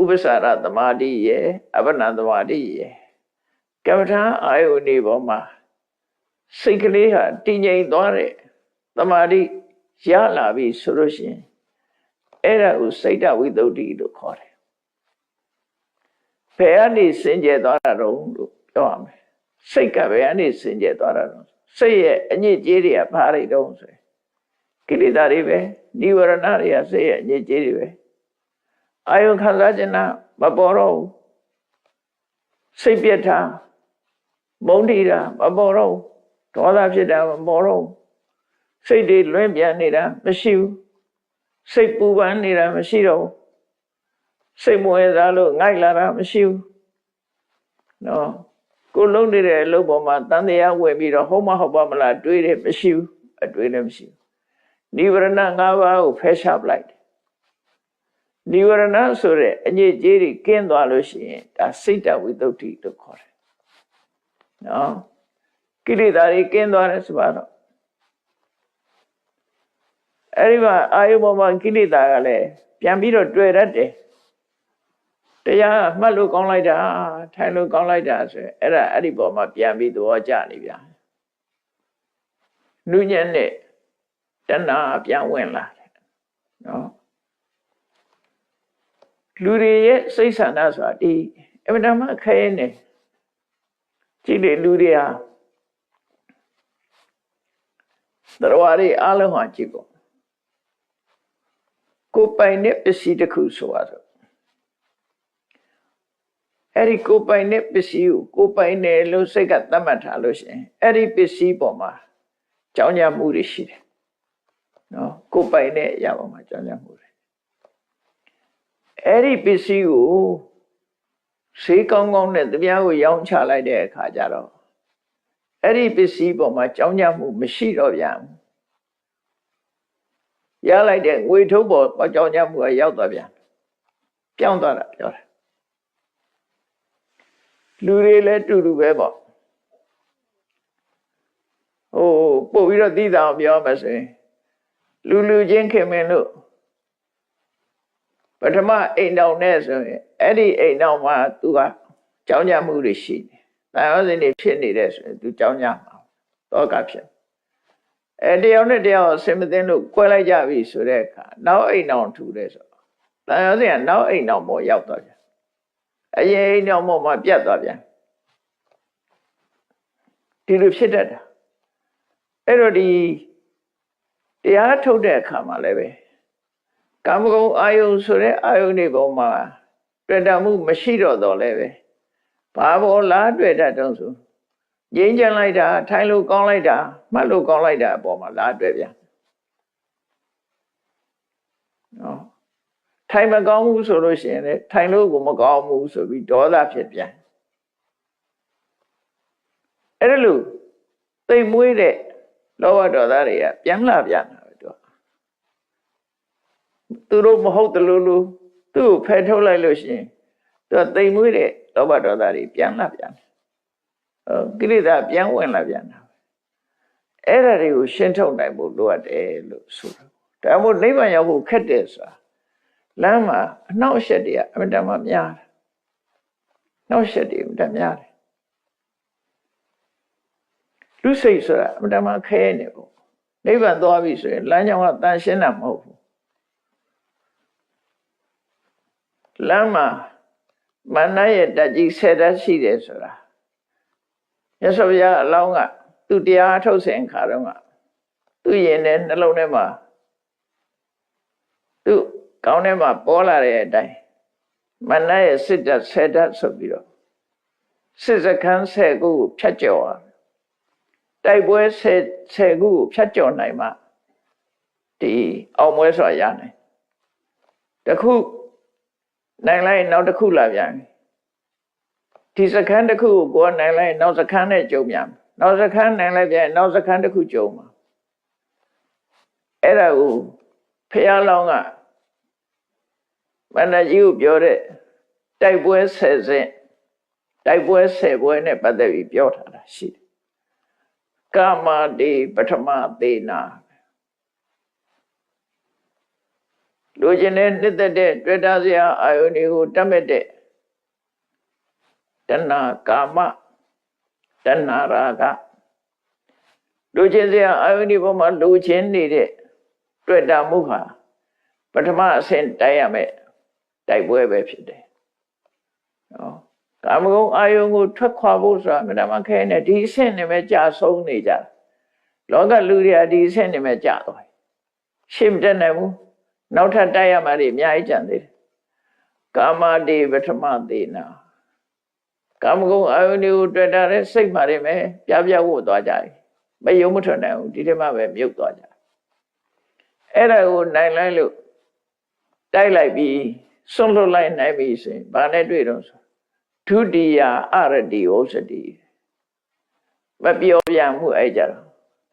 ဥပ္ပစာရသမာဓိရဲ့အပ္ပနာသမာဓိရဲ့ကမ္မထာအာယုန်ဒီပေါ်မှာစိတ်ကလေးဟာတည်ငြိမ်သွားတဲ့သမာဓိရလာပြီဆိုလို့ရှိရင်အဲ့ဒါကိုစိတ်တဝိသုဒ္ဓိလို့ခေါ်တယ် ဘယ်ကနေစင်ကြယ်သွားတာတော့လို့ပြောရမယ်စိတ်ကဘယ်ကနေစင်ကြယ်သွားတာတော့စိတ်ရဲ့အညစ်အကြေးတွေကဘာတွေတုံးဆိုကိလေသာတွေပဲនិဝရဏတွေကစိတ်ရဲ့အညစ်အကြေးတွေပဲအာယုခံစားခြင်းနာမပေါ်တော့ဘူးစိတ်ပြတ်တာမုန်းတီတာမပေါ်တော့ဘူးဒေါသဖြစ်တာမပေါ်တော့ဘူးစိတ်တွေလွင့်ပြန်နေတာမရှိဘူးစိတ်ပူပန်နေတာမရှိတော့ဘူးစိတ်မဝင်စားလို့ငိုက်လာတာမရှိဘူးနော်ကိုလုံးနေတဲ့အလုပ်ပေါ်မှာတန်တရားဝင်ပြီးတော့ဟုတ်မဟုတ်ပါမလားတွေးတယ်မရှိဘူးအတွေးလည်းမရှိဘူးនិဝရဏ၅ပါးကိုဖယ်ရှားပလိုက်တယ်និဝရဏဆိုတဲ့အညစ်အကြေးတွေကင်းသွားလို့ရှိရင်ဒါစိတ်တဝိသုဒ္ဓိလို့ခေါ်တယ်နော်ကိလေသာတွေကင်းသွားတယ်ဆိုတော့အဲ့ဒီမှာအာယုဘောမှာကိလေသာကလည်းပြန်ပြီးတော့တွေ့တတ်တယ်တရားမှတ်လို့ကောင်းလိုက်တာထိုင်လို့ကောင်းလိုက်တာဆိုရင်အဲ့ဒီပေါ်မှာပြန်ပြီးသဘောကျနေပြန်နုညံ့နဲ့တဏှာပြန်ဝင်လာတယ်နော်လူတွေရဲ့စိတ်ဆန္ဒဆိုတာဒီအမှန်တမ်းခဲနေကြည့်လေလူတွေဟာတရားတွေအားလုံးဟာကြည့်ပေါ့ကိုပိုင်တဲ့ပစ္စည်းတစ်ခုဆိုရတော့အဲ့ဒီကိုပိုင်တဲ့ပစ္စည်းကိုပိုင်တယ်လို့စိတ်ကသတ်မှတ်ထားလို့ရှိရင်အဲ့ဒီပစ္စည်းပေါ်မှာကြောင်းကြမှုတွေရှိတယ်နော်ကိုပိုင်တဲ့အရာပေါ်မှာကြောင်းကြမှုတွေအဲ့ဒီပစ္စည်းကိုဈေးကောင်းကောင်းနဲ့တပြားကိုရောင်းချလိုက်တဲ့အခါကျတော့အဲ့ဒီပစ္စည်းပေါ်မှာကြောင်းကြမှုမရှိတော့ပြန်ဘူးရလိုက်တဲ့ငွေထုတ်ပေါ်ကြောင်းကြမှုကရောက်သွားပြန်ပြောင်းသွားတာပြောတာလူတွေလည်းတူတူပဲပေါ့ပို့ပြီးတော့သိတာအောင်ပြောမှဆိုရင်လူချင်းခင်မင်လို့ပထမအိမ်တော်နဲ့ဆိုရင်အဲ့ဒီအိမ်တော်မှာသူကကြောင်းကြမှုတွေရှိတယ်။တာယောဇဉ်တွေဖြစ်နေတဲ့ဆိုရင်သူကြောင်းကြမှာတောကဖြစ်တယောက်နဲ့တယောက်ဆင်မသိလို့ကွဲလိုက်ကြပြီဆိုတဲ့အခါနောက်အိမ်တော်ထူတယ်ဆိုတော့တာယောဇဉ်ကနောက်အိမ်တော်ပေါ်ရောက်သွားပြန်အရင်အိမ်တော်ပေါ်မှာပြတ်သွားပြန်ဒီလိုဖြစ်တတ်တာအဲ့တော့ဒီတရားထုတ်တဲ့အခါမှာလည်းပဲကာမဂုဏ်အာယုဆိုတဲ့အာယုတွေပေါ်မှာတွေ့တာမှုမရှိတော့လည်းပဲဘာပေါ်လားတွေ့တတ်တော့ဆိုငြိမ်းချမ်းလိုက်တာထိုင်လို့ကောင်းလိုက်တာမှတ်လို့ကောင်းလိုက်တာအပေါ်မှာလားတွေ့ပြန်နော်ထိုင်မကောင်းဘူးဆိုလို့ရှိရင်လည်းထိုင်လို့ကိုမကောင်းဘူးဆိုပြီးဒေါသဖြစ်ပြန်အဲ့ဒါလို့သိမ်မွေးတဲ့လောဘဒေါသတွေကပြန်လာပြန်တာပဲသူတို့မဟုတ်တယ်လို့သူ့ကိုဖယ်ထုတ်လိုက်လို့ရှိရင်သူကသိမ်မွေးတဲ့လောဘဒေါသတွေပြန်လာပြန်ကိလေသာပြန်ဝင်လာပြန်တာအဲ့ဒါတွေကိုရှင်းထုတ်နိုင်ဖို့လိုအပ်တယ်လို့ဆိုတာဒါမှမဟုတ်နိဗ္ဗာန်ရောက်ဖို့ခက်တယ်ဆိုတာလမ်းမှာအနှောက်အယှက်တွေကအမှန်တမ်းများတယ်နှောက်အယှက်တွေအမှန်တမ်းများတယ်လူစိတ်ဆိုတာအမှန်တမ်းခဲနေပေါ့နိဗ္ဗာန်သွားပြီဆိုရင်လမ်းကြောင်းကတန်ရှင်းတာမဟုတ်ဘူးလမ်းမှာမာနရဲ့ဓာတ်ကြီး10ဓာတ်ရှိတယ်ဆိုတာမြတ်စွာဘုရားအလောင်းကသူတရားထုတ်စဉ်ခါတော့ကသူ့ရင်ထဲနှလုံးထဲမှာသူ့ကောင်းထဲမှာပေါ်လာတဲ့အတိုင်းမာနရဲ့စစ်ဓာတ်10ဓာတ်ဆိုပြီးတော့စစ်စခန်း10ခုကိုဖြတ်ကျော်အောင်တိုက်ပွဲ10ခုကိုဖြတ်ကျော်နိုင်မှဒီအောင်ပွဲဆိုတာရနိုင်တခုနိုင်လိုက်နောက်တစ်ခုလာပြန်ဒီစခန်းတစ်ခုကိုနိုင်လိုက်နောက်စခန်းနဲ့ကြုံပြန်နောက်စခန်းနိုင်လိုက်ပြန်နောက်စခန်းတစ်ခုကြုံမှာအဲ့ဒါကိုဖះလောင်းကမန္တကြီးကိုပြောတဲ့တိုက်ပွဲ10ဆင့်တိုက်ပွဲ10ပွဲနဲ့ပတ်သက်ပြီးပြောထားတာရှိတယ်ကာမတိပထမသေနာလူချင်းနဲ့နှစ်သက်တဲ့တွေ့တာစရာအာယုန်တွေကိုတတ်မဲ့တဲ့တဏှာကာမတဏှာရာဂလူချင်းစရာအာယုန်ဒီပေါ်မှာလူချင်းနေတဲ့တွေ့တာမှုဟာပထမအဆင့်တိုက်ရမယ်တိုက်ပွဲပဲဖြစ်တယ်နော် ကာမဂုဏ်အာယုံကိုထွက်ခွာဖို့ဆိုတာမတမခဲနဲ့ဒီအဆင့်နဲ့ပဲကြာဆုံးနေကြလောကလူတွေကဒီအဆင့်နဲ့ပဲကြာသွားရှင်းမတက်နိုင်ဘူးနောက်ထပ်တိုက်ရမှာတွေအများကြီးကြံသေးတယ်ကာမတိပထမသေနာကာမဂုဏ်အာယုန်တွေကိုတွေ့တာတဲ့စိတ်မှတွေပဲပြပြဝတ်သွားကြတယ်မယုံမထွက်နိုင်ဘူးဒီထဲမှာပဲမြုပ်သွားကြအဲ့ဒါကိုနိုင်လိုက်လို့တိုက်လိုက်ပြီးစွန့်လွတ်လိုက်နိုင်ပြီဆိုရင်ဘာနဲ့တွေ့တော့ဆိုဒုတိယအရတိဩစတိမပြောပြန်မှုအဲ့ကြတော့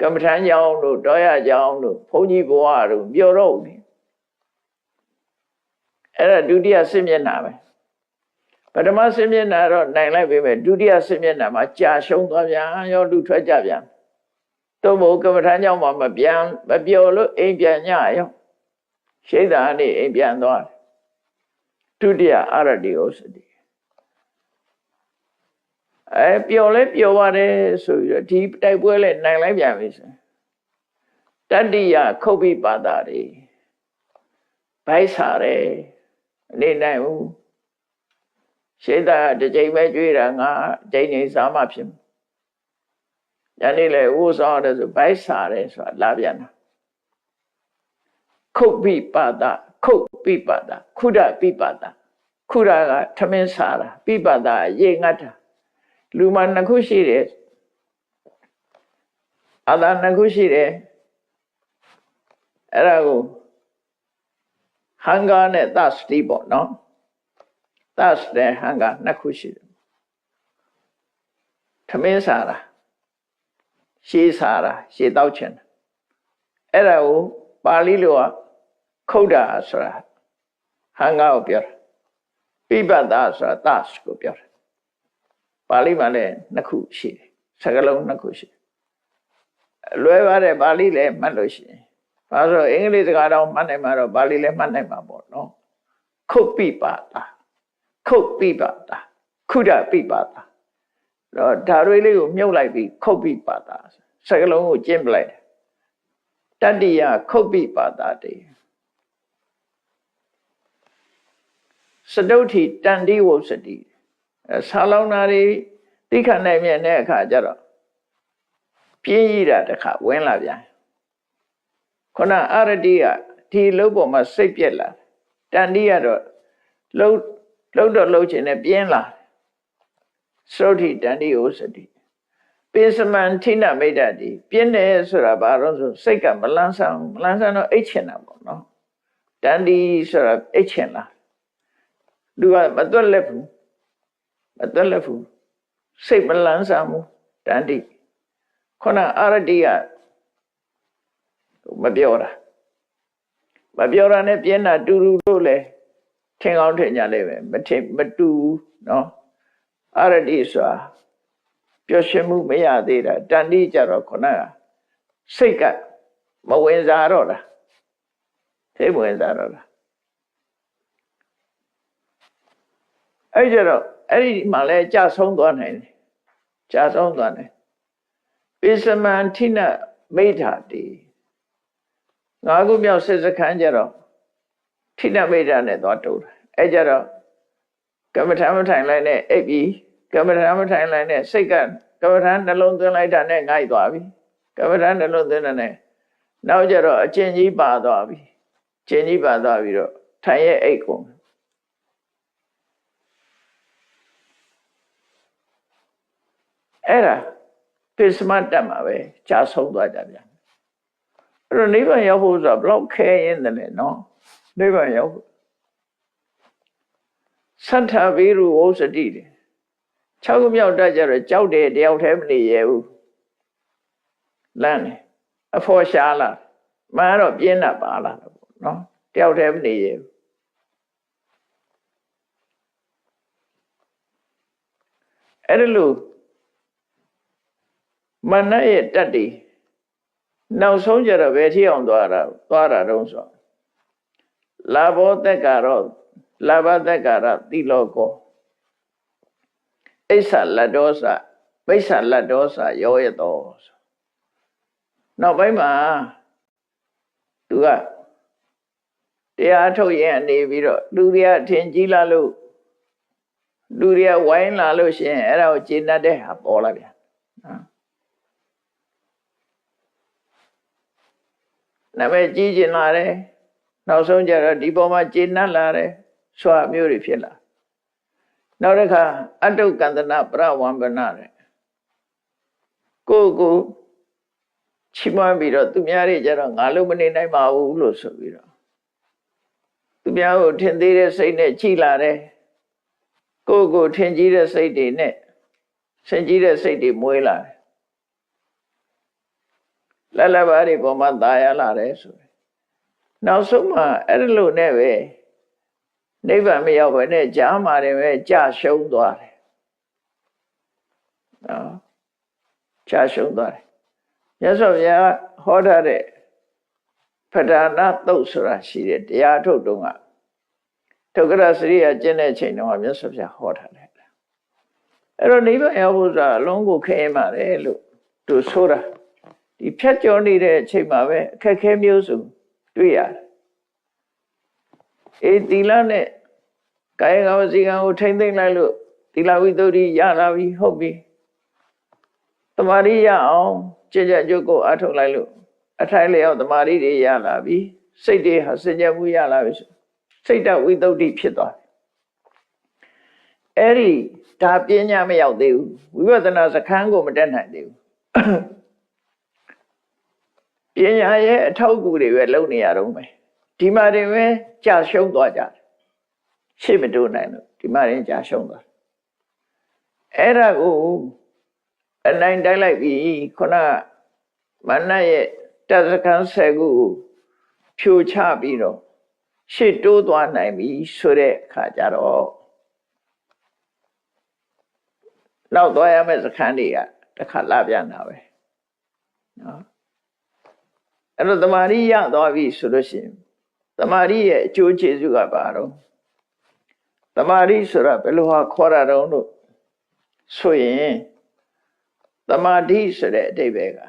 ကမ္မထမ်းကြောင်းတို့တောရကြောင်းတို့ဘုန်းကြီးဘဝတို့ပြောတော့ဘူးအဲ့ဒါဒုတိယစစ်မျက်နှာပဲပထမစစ်မျက်နှာတော့နိုင်လိုက်ပြီပဲဒုတိယစစ်မျက်နှာမှာကြာရှုံးသွားပြန်ရောလူထွက်ကြပြန်တော့ဘုကမ္မထမ်းကြောင်းမှာမပြောလို့အိမ်ပြန်ညရောရှိတာနေအိမ်ပြန်သွားဒုတိယအရတိဩစတိပျော်လဲပျော်ပါတယ်ဆိုပြီးတော့ဒီတိုက်ပွဲလဲနိုင်လိုက်ပြန်ပြီဆိုတတ္တိယခုတ်ပိပါဒတွေဘိုက်စားတယ်နေနိုင်ဘူးရှိတာတစ်ချိန်ပဲကြွေးတာငါချိန်ချိန်စားမှဖြစ်ညနေလေဥစားတယ်ဆိုဘိုက်စားတယ်ဆိုတာလာပြန်တာခုတ်ပိပါဒခုတ်ပိပါဒခုဒပိပါဒခုဒကထမင်းစားတာပိပါဒရေငတ်တာလူမှာနှစ်ခုရှိတယ်အာသာနှစ်ခုရှိတယ်အဲ့ဒါကိုဟန်ဂါနဲ့သစတိပေါ့နော်သစတဲ့ဟန်ဂါနှစ်ခုရှိတယ်ထမင်းစားတာရှေးစားတာရှေးတောက်ချင်တယ်အဲ့ဒါကိုပါဠိလိုကခုတ်တာဆိုတာဟန်ဂါကိုပြောတာပိပဒဆိုတာသစကိုပြောတာပါဠိမှာလည်းနှစ်ခုရှိတယ်စကားလုံးနှစ်ခုရှိတယ်လွဲပါတယ်ပါဠိလည်းမှတ်လို့ရှိရင်ဘာလို့အင်္ဂလိပ်စကားတော့မှတ်နိုင်မှာတော့ပါဠိလည်းမှတ်နိုင်မှာပေါ့နော်ခုတ်ပိပါဒခုတ်ပိပါဒခုဒပိပါဒတော့ဓာရွေးလေးကိုမြုပ်လိုက်ပြီးခုတ်ပိပါဒစကားလုံးကိုကျင့်ပလိုက်တတ္တိယခုတ်ပိပါဒတေစတုဋ္ဌိတန္တိဝုစတိဆာလောင်နာတွေသိခနိုင်မြင်တဲ့အခါကျတော့ပြင်းရတာတခါဝင်လာပြန်ခုနအရတိကဒီလုံးပေါ်မှာစိတ်ပြက်လာတန်တိကတော့လှုပ်ချင်နဲ့ပြင်းလာစရုဋ္ဌိတန်တိဩစတိပိစမန်ထိနမိတ်တတိပြင်းတယ်ဆိုတာဘာလို့ဆိုစိတ်ကမလန်းဆန်းတော့အိတ်ချင်တာပေါ့နော်တန်တိဆိုတာအိတ်ချင်လာလူကမတွက်လက်ဘူးစိတ်မလန်းဆန်းဘူးတန်တိခုနအရတိကမပြောတာနဲ့ပြင်းတာတူလို့လဲထင်ကောင်းထင်ကြလိမ့်မယ်မတူဘူးနော်အရတိဆိုတာပျော်ရွှင်မှုမရသေးတာတန်တိကြတော့ခုနကစိတ်ကမဝင်စားတော့တာစိတ်မဝင်စားတော့တာအဲ့ကြတော့အဲ့ဒီမှာလဲကြာဆုံးသွားနိုင်တယ်ပိစမန်ထိနမိဋ္ဌာတိငါးခုမြောက်စစ်စခန်းကြတော့ထိနမိဋ္ဌာနဲ့သွားတူတာအဲ့ကြတော့ကမ္မထာမထိုင်လိုက်နဲ့အိပ်ပြီးကမ္မထာမထိုင်လိုက်နဲ့စိတ်ကကမ္မထာနှလုံးသွင်းလိုက်တာနဲ့ငိုက်သွားပြီကမ္မထာနှလုံးသွင်းတဲ့နဲ့နောက်ကြတော့အကျဉ်းကြီးပါသွားပြီတော့ထိုင်ရဲ့အိတ်ကုန်အဲ့ဒါပိစမတ်တက်မှာပဲကြာဆုံးသွားကြပြန်အဲ့တော့နိဗ္ဗာန်ရောက်ဖို့ဆိုတာဘလောက်ခဲရင်တယ်လဲနော်နိဗ္ဗာန်ရောက်ဖို့သတ္ထဗေရုဝုစတိတယ်6ခုမြောက်တက်ကြတော့ကြောက်တယ်တယောက်တည်းမနေရဘူးလမ်းတယ်အဖော်ရှားလာမှန်တော့ပြင်းတာပါလာတော့ပေါ့နော်တယောက်တည်းမနေရဘူးအဲ့ဒါလို့မနရဲ့တတ္တိနောက်ဆုံးကြတော့ဘယ်ထိအောင်သွားတာတုံးဆိုလာဘောသက်ကတော့လာဘသက်ကတော့တိလောကောအိဆာလတ္တောစမိစ္ဆာလတ္တောစရောရတောနောက်ပိုင်းမှာသူကတရားထုတ်ရင်အနေပြီးတော့လူတွေကထင်ကြီးလာလို့ လူတွေကဝိုင်းလာလို့ရှိရင်အဲ့ဒါကိုကျေနပ်တဲ့ဟာပေါ်လာပြန်နော်နာမည်ကြီးကျင်လာတယ်နောက်ဆုံးကျတော့ဒီပေါ်မှာကျေနပ်လာတယ်ဆွာမျိုးတွေဖြစ်လာနောက်တစ်ခါအတုကန္တနာပရဝံပနာတဲ့ကိုချီးမွမ်းပြီးတော့သူများတွေကျတော့ငါလို့မနေနိုင်ပါဘူးလို့ဆိုပြီးတော့သူများကိုထင်သေးတဲ့စိတ်နဲ့ကြည်လာတယ်ကိုထင်ကြီးတဲ့စိတ်တွေနဲ့ဆင်ကြီးတဲ့စိတ်တွေမွေးလာတယ်လက်လက်ပါးတွေပေါ်မှာตายရလာတယ်ဆိုရင်နောက်ဆုံးမှအဲ့ဒီလိုနဲ့ပဲနိဗ္ဗာန်မရောက်ဘဲနဲ့ကြားမှာတယ်ပဲကြာရှုံးသွားတယ်နော်ကြာရှုံးသွားတယ်မြတ်စွာဘုရားဟောထားတဲ့ပဋ္ဌာနာသုတ်ဆိုတာရှိတယ်တရားထုတ်တုန်းကဒုက္ခရစရိယကျင့်တဲ့ချိန်တုန်းကမြတ်စွာဘုရားဟောထားတယ်အဲ့တော့နိဗ္ဗာန်ရောက်ဖို့ဆိုတာအလုံးကိုခဲပါတယ်လို့သူဆိုတာဒီဖြတ်ကျော်နေတဲ့အချိန်မှာပဲအခက်ခဲမျိုးစုံတွေ့ရတယ်သီလနဲ့ကာယကံဝစီကံကိုထိမ့်သိမ့်လိုက်လို့သီလဝိတ္တုရလာပြီဟုတ်ပြီသမာဓိရအောင်ကြည်ကြကြုတ်ကိုအထုတ်လိုက်လို့အထိုင်လျောက်သမာဓိတွေရလာပြီစိတ်တွေဟာစင်ကြယ်မှုရလာပြီစိတ်တဝိတ္တုဖြစ်သွားတယ်အဲ့ဒီဒါပညာမရောက်သေးဘူးဝိပဿနာစခန်းကိုမတက်နိုင်သေးဘူးပညာရဲ့အထောက်အကူတွေပဲလုပ်နေရတော့မယ်ဒီမှာတင်ပဲကြာရှုံးသွားကြတယ်ရှေ့မတိုးနိုင်လို့ဒီမှာတင်ကြာရှုံးသွားအဲ့ဒါကိုအနိုင်တိုက်လိုက်ပြီခုနမနတ်ရဲ့တပ်စခန်း10ခုဖြိုချပြီးတော့ရှေ့တိုးသွားနိုင်ပြီဆိုတဲ့အခါကျတော့နောက်သွားရမယ့်စခန်းတွေကတစ်ခါလာပြန်တာပဲနော်အဲ့တော့တမာရီရသွားပြီဆိုလို့ရှိရင်တမာရီရဲ့အကျိုးကျေးဇူးကဘာတော့တမာရီဆိုတာဘယ်လိုဟာခေါ်ရတော့လို့ဆိုရင်တမာတိဆိုတဲ့အဓိပ္ပာယ်က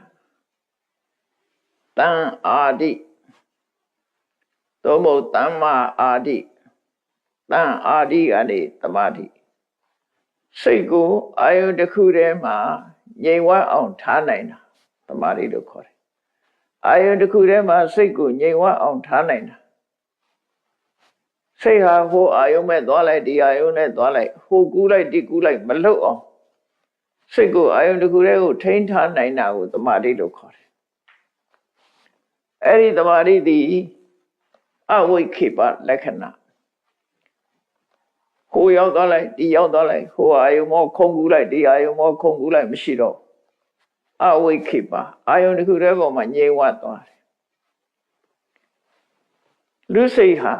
တန်အာတိသို့မဟုတ်တမ္မာအာတိတန်အာတိကနေတမာတိစိတ်ကိုအာယုတစ်ခုထဲမှာငြိမ်ဝအောင်ထားနိုင်တာတမာတိလို့ခေါ်တယ်အာယုတစ်ခုထဲမှာစိတ်ကိုငြိမ်ဝအောင်ထားနိုင်တာစိတ်ဟာဟိုအာယုမဲ့သွားလိုက်ဒီအာယုနဲ့သွားလိုက်ဟိုကူးလိုက်ဒီကူးလိုက်မလွတ်အောင်စိတ်ကိုအာယုတစ်ခုထဲကိုထိန်းထားနိုင်တာကိုတမာတိလို့ခေါ်တယ်အဲ့ဒီတမာတိသည်အဝိခေပလက္ခဏာဟိုရောက်သွားလိုက်ဒီရောက်သွားလိုက်ဟိုအာယုမောခုံကူးလိုက်ဒီအာယုမောခုံကူးလိုက်မရှိတော့အဝိခေပအာယုတစ်ခုထဲပေါ်မှာငြိမ်ဝသွားတယ်လူစိတ်ဟာ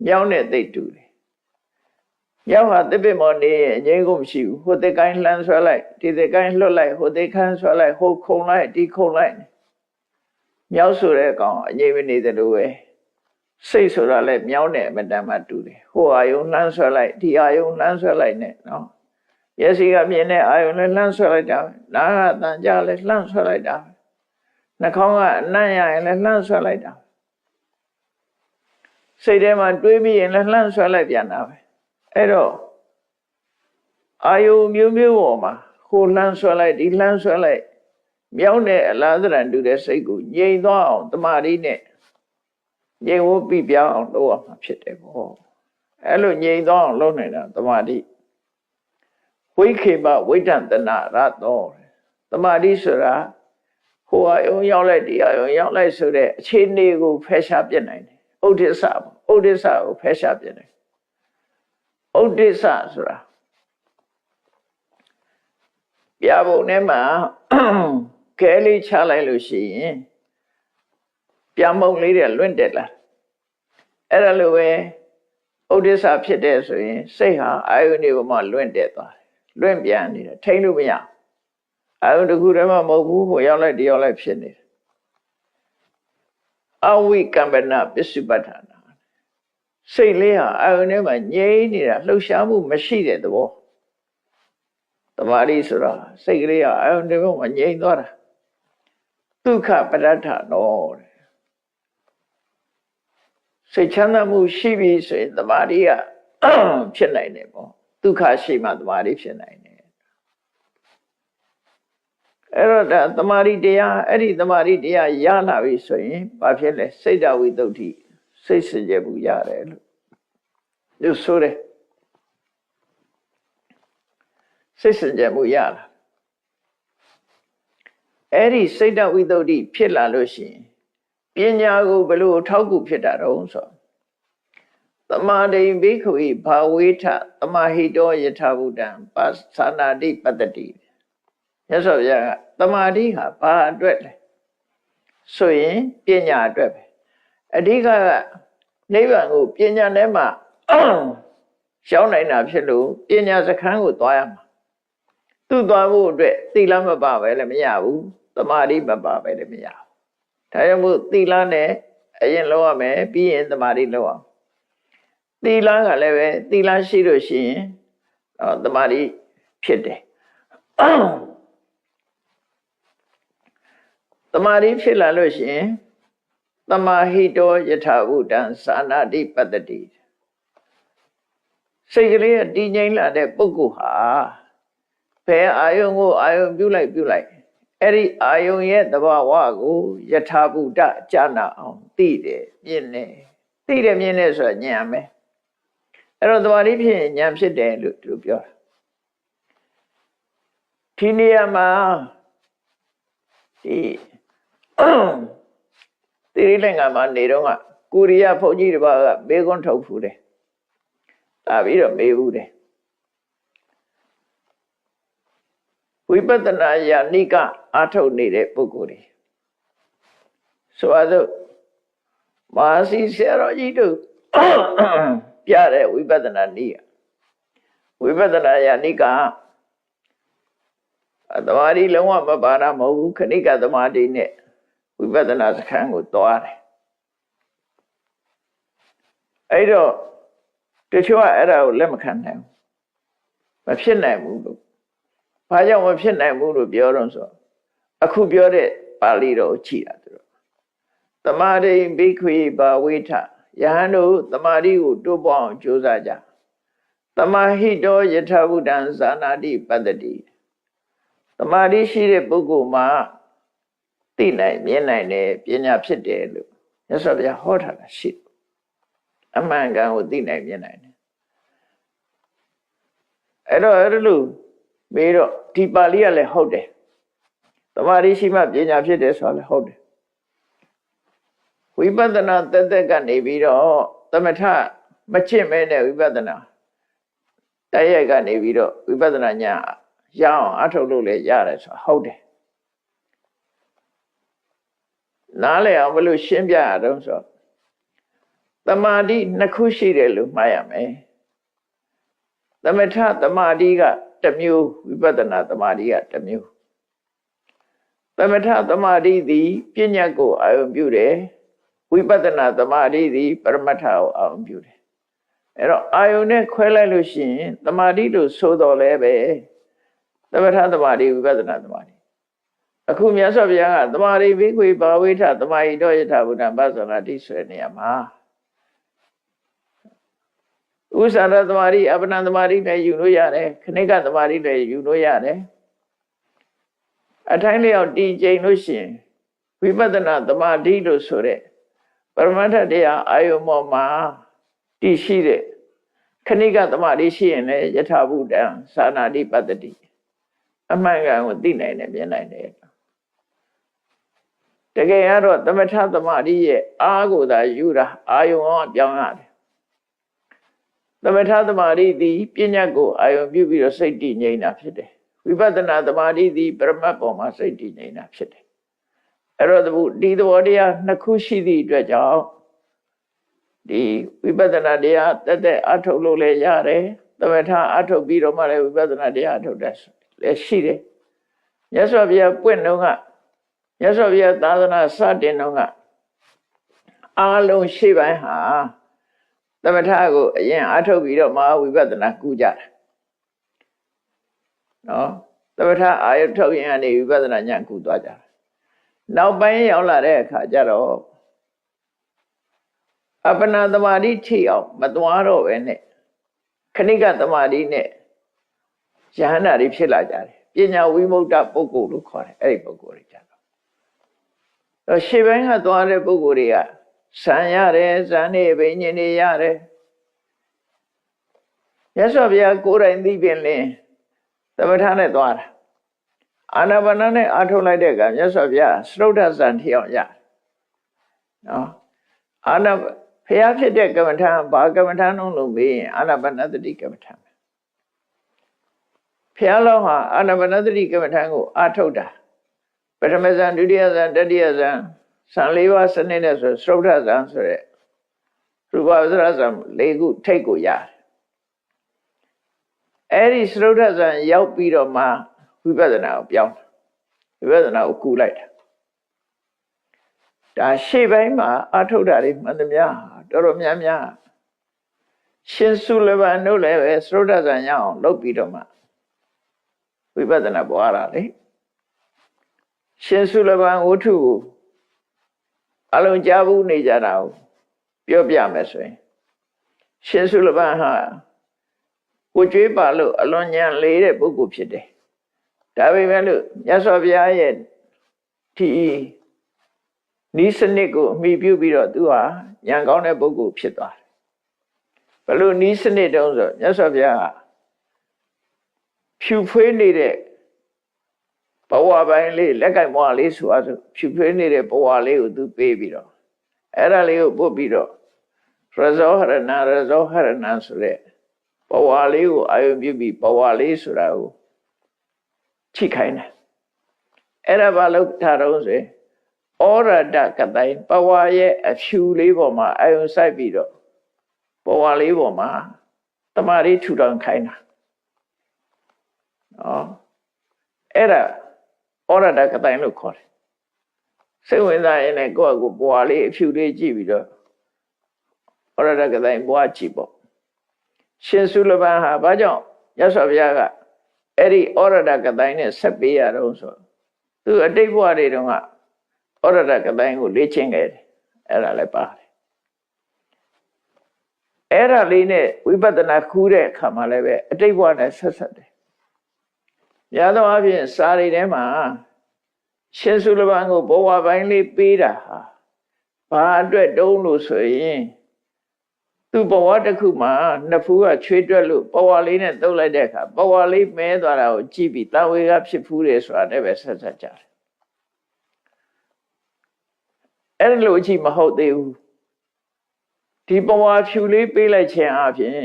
မြောင်းတဲ့သိတူတယ်မြောင်းဟာတစ်ပစ်မော်နေရင်အငြိမ်ကုန်မရှိဘူးဟိုတစ်ကိုင်းလှမ်းဆွဲလိုက်ဒီတစ်ကိုင်းလွတ်လိုက်ဟိုတစ်ခန်းဆွဲလိုက်ဟိုခုံလိုက်ဒီခုံလိုက်မြောင်းဆိုတဲ့ကောင်အငြိမ်မနေသလိုပဲစိတ်ဆိုတာလည်းမြောင်းတဲ့အမတန်မှတူတယ်ဟိုအာယုလှမ်းဆွဲလိုက်ဒီအာယုလှမ်းဆွဲလိုက်နဲ့နော်မျက်စိကမြင်တဲ့အာယုလည်းလှမ်းဆွဲလိုက်တာနားကတန်ကြလည်းလှမ်းဆွဲလိုက်တာနှာခေါင်းကအနံ့ရရင်လည်းလှမ်းဆွဲလိုက်တာစိတ်ထဲမှာတွေးပြီးရင်လည်းလှမ်းဆွဲလိုက်ပြန်တာပဲအဲ့တော့အာယုမျိုးမျိုးပေါ်မှာဟိုလှမ်းဆွဲလိုက်ဒီလှမ်းဆွဲလိုက်မြောင်းတဲ့အလားသဏ္ဍာန်တူတဲ့စိတ်ကိုငြိမ်သွားအောင်တမာရီနဲ့ငြိမ်ဝပြပြောင်းအောင်လုပ်ရမှာဖြစ်တယ်ပေါ့အဲ့လိုငြိမ်သွားအောင်လုပ်နေတာတမာတိဝိခေပဝိတ္တန္တနာရတောတမာတိဆိုတာဟိုအယုံရောက်လိုက်ဒီအယုံရောက်လိုက်ဆိုတဲ့အခြေအနေကိုဖယ်ရှားပြစ်နိုင်တယ်ဥဒိစ္စဥဒိစ္စကိုဖယ်ရှားပြစ်နိုင်ဥဒိစ္စဆိုတာပြဘုံထဲမှာခဲလေးချလိုက်လို့ရှိရင်ပြမုံလေးတွေလွင့်တက်လာအဲ့ဒါလိုပဲဥဒိစ္စဖြစ်တဲ့ဆိုရင်စိတ်ဟာအာယုန်ဒီပေါ်မှာလွင့်တက်သွားတယ်လွင့်ပြန်နေတယ်ထိန်းလို့မရအာယုန်တစ်ခုတည်းမှမဟုတ်ဘူးဟိုရောက်လိုက်ဒီရောက်လိုက်ဖြစ်နေတယ်အဝိကမ္ပနာပစ္စုပ္ပတ္ထာနာစိတ်လေးဟာအာယုန်ထဲမှာငြိမ်နေတာလှုပ်ရှားမှုမရှိတဲ့သဘောတမာရီဆိုတာစိတ်ကလေးဟာအာယုန်ထဲမှာငြိမ်သွားတာဒုက္ခပဋ္ဌာနောတဲ့စိတ်ချမ်းသာမှုရှိပြီဆိုရင်တမာရီကဖြစ်နိုင်တယ်ပေါ့ ဒုက္ခရှိမှသမာဓိဖြစ်နိုင်တယ်အဲ့တော့ဒါသမာဓိတရားအဲ့ဒီသမာဓိတရားရလာပြီဆိုရင်ဘာဖြစ်လဲစိတ်တဝိသုဒ္ဓိစိတ်စင်ကြယ်မှုရတယ်လို့ဆိုတယ်စိတ်စင်ကြယ်မှုရလာအဲ့ဒီစိတ်တဝိသုဒ္ဓိဖြစ်လာလို့ရှိရင်ပညာကိုဘယ်လိုထောက်ကူဖြစ်တာတော့ဆိုသမာဓိဘိက္ခဝေဘာဝေထသမာဟိတောယထာဘုဒ္ဓံပါသနာတိပတ္တိမြတ်စွာဘုရားကသမာဓိဟာဘာအတွက်လဲဆိုရင်ပညာအတွက်ပဲအဓိကနိဗ္ဗာန်ကိုပညာနဲ့မှရှောင်းနိုင်တာဖြစ်လို့ပညာစခန်းကိုသွားရမှာသူ့သွားဖို့အတွက်သီလမပါပဲလည်းမရဘူးသမာဓိမပါပဲလည်းမရဘူးဒါကြောင့်မို့သီလနဲ့အရင်လုပ်ရမယ်ပြီးရင်သမာဓိလုပ်အောင်သီလကလည်းပဲသီလရှိလို့ရှိရင်သမာဓိဖြစ်တယ်သမာဓိဖြစ်လာလို့ရှိရင်သမာဟိတောယထာဘုဒ္ဓံသာနာတိပတ္တိစိတ်ကလေးတည်ငြိမ်လာတဲ့ပုဂ္ဂိုလ်ဟာဘယ်အာယုံကိုအာယုံပြုလိုက်အဲ့ဒီအာယုံရဲ့သဘာဝကိုယထာဘုဒ္ဓကြာနာအောင်သိတယ်မြင်တယ်သိတယ်မြင်တယ်ဆိုတာဉာဏ်ပဲအဲ့တော့သမာဓိဖြစ်ရင်ဉာဏ်ဖြစ်တယ်လို့သူပြောတာဒီနေရာမှာဒီတိရိလင်္ကာမှာနေတော့ကကိုရီးယားဘုန်းကြီးတစ်ပါးကမေးခွန်းထုတ်ဖူးတယ်ဒါပြီးတော့မေးဘူးတယ်ဝိပဿနာယာနိကအာထုတ်နေတဲ့ပုဂ္ဂိုလ်တွေဆိုတော့မဟာစီဆရာတော်ကြီးတို့ပြတဲ့ဝိပဿနာနည်းဝိပဿနာယာနိကသမာဓိလုံးဝမပါတာမဟုတ်ဘူးခဏိကသမာဓိနဲ့ဝိပဿနာစခန်းကိုသွားတယ်အဲ့တော့တချို့ကအဲ့ဒါကိုလက်မခံနိုင်ဘူးမဖြစ်နိုင်ဘူးလို့ဘာကြောင့်မဖြစ်နိုင်ဘူးလို့ပြောတော့ဆိုအခုပြောတဲ့ပါဠိတော်ကိုကြည့်တာသူတို့သမာဓိဘိက္ခွေဘာဝေထယဟန်တို့သမာဓိကိုတိုးပွားအောင်ကြိုးစားကြသမာဟိတောယထာဘုဒ္ဓံဇာနာတိပတ္တိသမာဓိရှိတဲ့ပုဂ္ဂိုလ်မှာသိနိုင်မြင်နိုင်တယ်ပညာဖြစ်တယ်လို့မြတ်စွာဘုရားဟောထားတာရှိတယ်အမှန်ကန်ကိုသိနိုင်မြင်နိုင်တယ်အဲ့တော့အဲ့လိုမေးတော့ဒီပါဠိကလည်းဟုတ်တယ်သမာဓိရှိမှပညာဖြစ်တယ်ဆိုတာလည်းဟုတ်တယ်ဝိပဿနာတက်ကနေပြီးတော့သမထမချင့်မဲနဲ့ဝိပဿနာတိုက်ရိုက်ကနေပြီးတော့ဝိပဿနာဉာဏ်ရအောင်အထုတ်လို့လည်းရတယ်ဆိုတာဟုတ်တယ်နားလည်အောင်ဘယ်လိုရှင်းပြရအောင်ဆိုသမာဓိနှစ်ခုရှိတယ်လို့မှားရမယ်သမထသမာဓိကတစ်မျိုးဝိပဿနာသမာဓိကတစ်မျိုးသမထသမာဓိသည်ပညာကိုအာရုံပြုတယ်ဝိပဿနာသမာဓိသည်ပရမတ္ထကိုအာရုံပြုတယ်အဲ့တော့အာယုန်နဲ့ခွဲလိုက်လို့ရှိရင်သမာဓိလို့ဆိုတော်လဲပဲသမထသမာဓိဝိပဿနာသမာဓိအခုမြတ်စွာဘုရားကသမာဓိဘိက္ခွေဘာဝေထသမာဟိတောယထာဘုဒ္ဓံပသနာတိဆိုတဲ့နေရာမှာဥစ္စာရသမာဓိအပ္ပနသမာဓိလည်းယူလို့ရတယ်ခဏိကသမာဓိလည်းယူလို့ရတယ်အထိုင်းလျောက်တည်ကျိန်လို့ရှိရင်ဝိပဿနာသမာဓိလို့ဆိုတဲ့ပရမတ္ထတရားအာယုံပေါ်မှာတည်ရှိတဲ့ခဏိကသမာဓိရှိရင်လည်းယထာဘုဒ္ဓံသာနာတိပတ္တိအမှန်ကန်ကိုသိနိုင်တယ်မြင်နိုင်တယ်တကယ်ကတော့သမထသမာဓိရဲ့အားကိုသာယူတာအာယုံအောင်ပြောင်းရတယ်သမထသမာဓိသည်ပညာကိုအာယုံပြုပြီးတော့စိတ်တည်ငြိမ်တာဖြစ်တယ်ဝိပဿနာသမာဓိသည်ပရမတ်ပေါ်မှာစိတ်တည်ငြိမ်တာဖြစ်တယ်အဲ့တော့ဒီသဘောတရားနှစ်ခုရှိသည့်အတွက်ကြောင့်ဒီဝိပဿနာတရားတက်အထုတ်လို့လည်းရတယ်သမထအထုတ်ပြီးတော့မှလည်းဝိပဿနာတရားအထုတ်တတ်လည်းရှိတယ်မြတ်စွာဘုရားပွင့်တော့ကမြတ်စွာဘုရားသာသနာစတင်တော့ကအားလုံးရှေ့ပိုင်းဟာသမထကိုအရင်အထုတ်ပြီးတော့မဟာဝိပဿနာကူကြတာနော်သမထအာယုထုတ်ရင်ကနေဝိပဿနာဉာဏ်ကူသွားကြတာနောက်ပိုင်းရောက်လာတဲ့အခါကျတော့အပ္ပနာသမာဓိထိအောင်မသွားတော့ပဲနဲ့ခ ဏိကသမာဓိနဲ့ယဟန္တာတွေဖြစ်လာကြတယ်ပညာဝိမု ക്ത ပုဂ္ဂိုလ်လို့ခေါ်တယ်အဲ့ဒီပုဂ္ဂိုလ်တွေကြတော့ရှေ့ပိုင်းကသွားတဲ့ပုဂ္ဂိုလ်တွေကဇံရတယ်ဇံနေဘိညာဉ်တွေရတယ်မြတ်စွာဘုရားကိုယ်တိုင်သိပင်လင်သမထနဲ့သွားတာအာနာပါနနဲ့အာထုတ်လိုက်တဲ့အခါမြတ်စွာဘုရားစရုဒ္ဓဇံထီအောင်ရနော်အာနာဘုရားဖြစ်တဲ့ကမ္မထာဘာကမ္မထာလုံးလို့မေးရင်အာနာပါနသတိကမ္မထာဘုရားလောဟာအာနာပါနသတိကမ္မထာကိုအာထုတ်တာပထမဇံဒုတိယဇံတတိယဇံဇံ၄ပါးစနစ်နဲ့ဆိုစရုဒ္ဓဇံဆိုတဲ့ရူပဝဇ္ဇရဇံ၄ခုထိတ်ကိုရတယ်အဲ့ဒီစရုဒ္ဓဇံရောက်ပြီးတော့မှဝိပဿနာကိုပြောင်းဝိပဿနာကိုကူလိုက်တာဒါရှေ့ပိုင်းမှာအထုတ်တာတွေမှန်သမျှတော်တော်များများရှင်စုလဘန်တို့လည်းပဲစရုဒ္ဓဇံရအောင်လုပ်ပြီးတော့မှဝိပဿနာပွားတာလေရှင်စုလဘန်ဝတ္ထုကိုအလုံးကြားဘူးနေကြတာကိုပြောပြမယ်ဆိုရင်ရှင်စုလဘန်ဟာကိုကျွေးပါလို့အလွန်ဉာဏ်လေးတဲ့ပုဂ္ဂိုလ်ဖြစ်တယ်ဒါပေမဲ့လို့မြတ်စွာဘုရားရဲ့ဒီနိစနစ်ကိုအမိပြုပြီးတော့သူဟာဉာဏ်ကောင်းတဲ့ပုဂ္ဂိုလ်ဖြစ်သွားတယ်ဘယ်လိုနိစနစ်တုံးဆိုမြတ်စွာဘုရားကဖြူဖွေးနေတဲ့ဘဝပိုင်းလေးလက်ကင်ဘဝလေးဆိုအားဆိုဖြူဖွေးနေတဲ့ဘဝလေးကိုသူပေးပြီးတော့အဲ့ဒါလေးကိုပုတ်ပြီးတော့ရဇောဟရဏဆိုတဲ့ဘဝလေးကိုအာယုံပြုပြီးဘဝလေးဆိုတာကိုချိခိုင်းတယ်အဲ့ဒါဘာလို့ထားတော့ဆိုရင်ဩရဒကတိုင်းဘဝရဲ့အဖြူလေးပေါ်မှာအာယုံစိုက်ပြီးတော့ဘဝလေးပေါ်မှာတမာရီထူထောင်ခိုင်းတာနော်အဲ့ဒါဩရဒကတိုင်းလို့ခေါ်တယ်စိတ်ဝင်စားရင်လည်းကိုယ့်အကူဘဝလေးအဖြူလေးကြည့်ပြီးတော့ဩရဒကတိုင်းဘဝကြည့်ပေါ့ရှင်စုလဘန်ဟာဘာကြောင့်မြတ်စွာဘုရားကအဲ့ဒီဩရဒကတိုင်းနဲ့ဆက်ပေးရတော့ဆိုသူအတိတ်ဘဝတွေတုန်းကဩရဒကတိုင်းကိုလေ့ကျင့်ခဲ့တယ်အဲ့ဒါလည်းပါတယ်အဲ့ဒါလေးနဲ့ဝိပဿနာခူးတဲ့အခါမှာလည်းပဲအတိတ်ဘဝနဲ့ဆက်ဆက်တယ်များသောအားဖြင့်စာရီထဲမှာရှင်စုလဘန်ကိုဘဝပိုင်းလေးပေးတာဟာဘာအတွက်တုံးလို့ဆိုရင်သူဘဝတစ်ခုမှာနှစ်ဖူးကချွေးတွက်လို့ဘဝလေးနဲ့တုပ်လိုက်တဲ့အခါဘဝလေးမဲသွားတာကိုကြည့်ပြီးတဝေကဖြစ်ဖူးတယ်ဆိုတာလည်းပဲဆက်ဆက်ကြတယ်အဲ့လိုအကြည့်မဟုတ်သေးဘူးဒီဘဝဖြူလေးပေးလိုက်ခြင်းအပြင်